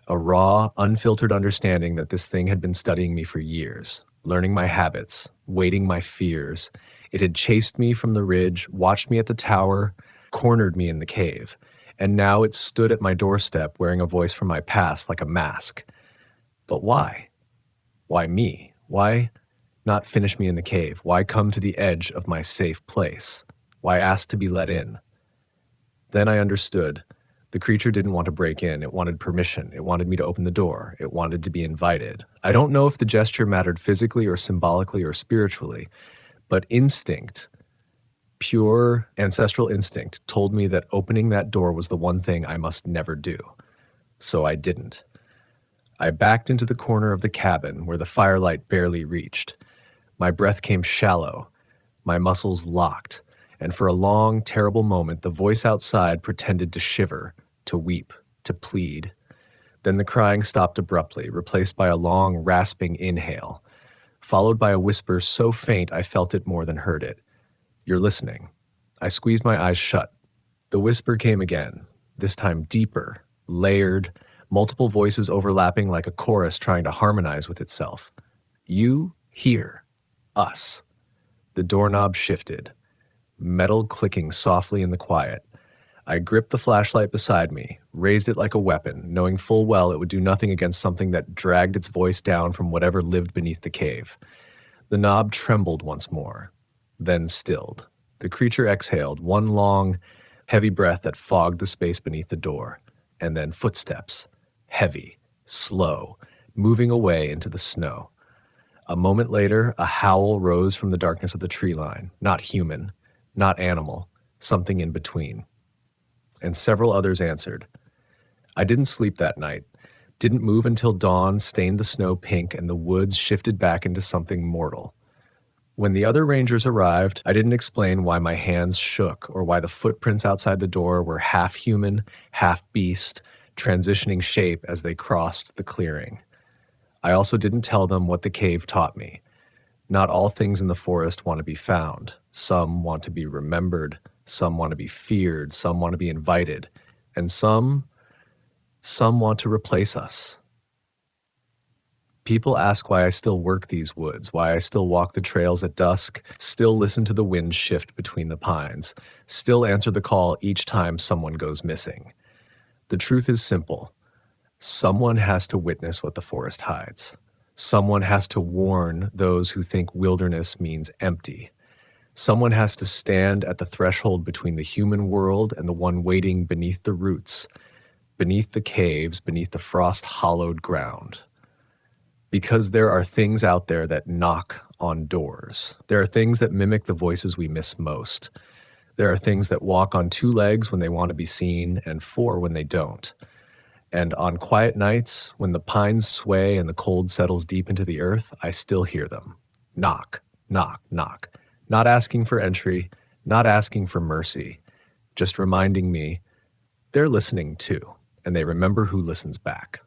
A raw, unfiltered understanding that this thing had been studying me for years, learning my habits, weighting my fears. It had chased me from the ridge, watched me at the tower, cornered me in the cave. and now it stood at my doorstep wearing a voice from my past like a mask. But why? Why me? Why not finish me in the cave? Why come to the edge of my safe place? Why ask to be let in? Then I understood. The creature didn't want to break in. It wanted permission. It wanted me to open the door. It wanted to be invited. I don't know if the gesture mattered physically or symbolically or spiritually, but instinct, pure ancestral instinct, told me that opening that door was the one thing I must never do. So I didn't. I backed into the corner of the cabin where the firelight barely reached. My breath came shallow, my muscles locked, and for a long, terrible moment, the voice outside pretended to shiver, to weep, to plead. Then the crying stopped abruptly, replaced by a long, rasping inhale, followed by a whisper so faint I felt it more than heard it. "You're listening." I squeezed my eyes shut. The whisper came again, this time deeper, layered, multiple voices overlapping like a chorus trying to harmonize with itself. "You hear us." The doorknob shifted, metal clicking softly in the quiet. I gripped the flashlight beside me, raised it like a weapon, knowing full well it would do nothing against something that dragged its voice down from whatever lived beneath the cave. The knob trembled once more, then stilled. The creature exhaled, one long, heavy breath that fogged the space beneath the door, and then footsteps, heavy, slow, moving away into the snow. A moment later, a howl rose from the darkness of the tree line, not human, not animal, something in between. And several others answered. I didn't sleep that night, didn't move until dawn stained the snow pink and the woods shifted back into something mortal. When the other rangers arrived, I didn't explain why my hands shook or why the footprints outside the door were half human, half beast, transitioning shape as they crossed the clearing. I also didn't tell them what the cave taught me. Not all things in the forest want to be found. Some want to be remembered, some want to be feared, some want to be invited, and some want to replace us. People ask why I still work these woods, why I still walk the trails at dusk, still listen to the wind shift between the pines, still answer the call each time someone goes missing. The truth is simple. Someone has to witness what the forest hides. Someone has to warn those who think wilderness means empty. Someone has to stand at the threshold between the human world and the one waiting beneath the roots, beneath the caves, beneath the frost-hollowed ground. Because there are things out there that knock on doors. There are things that mimic the voices we miss most. There are things that walk on two legs when they want to be seen and four when they don't. And on quiet nights, when the pines sway and the cold settles deep into the earth, I still hear them. Knock, knock, knock. Not asking for entry, not asking for mercy, just reminding me they're listening too, and they remember who listens back.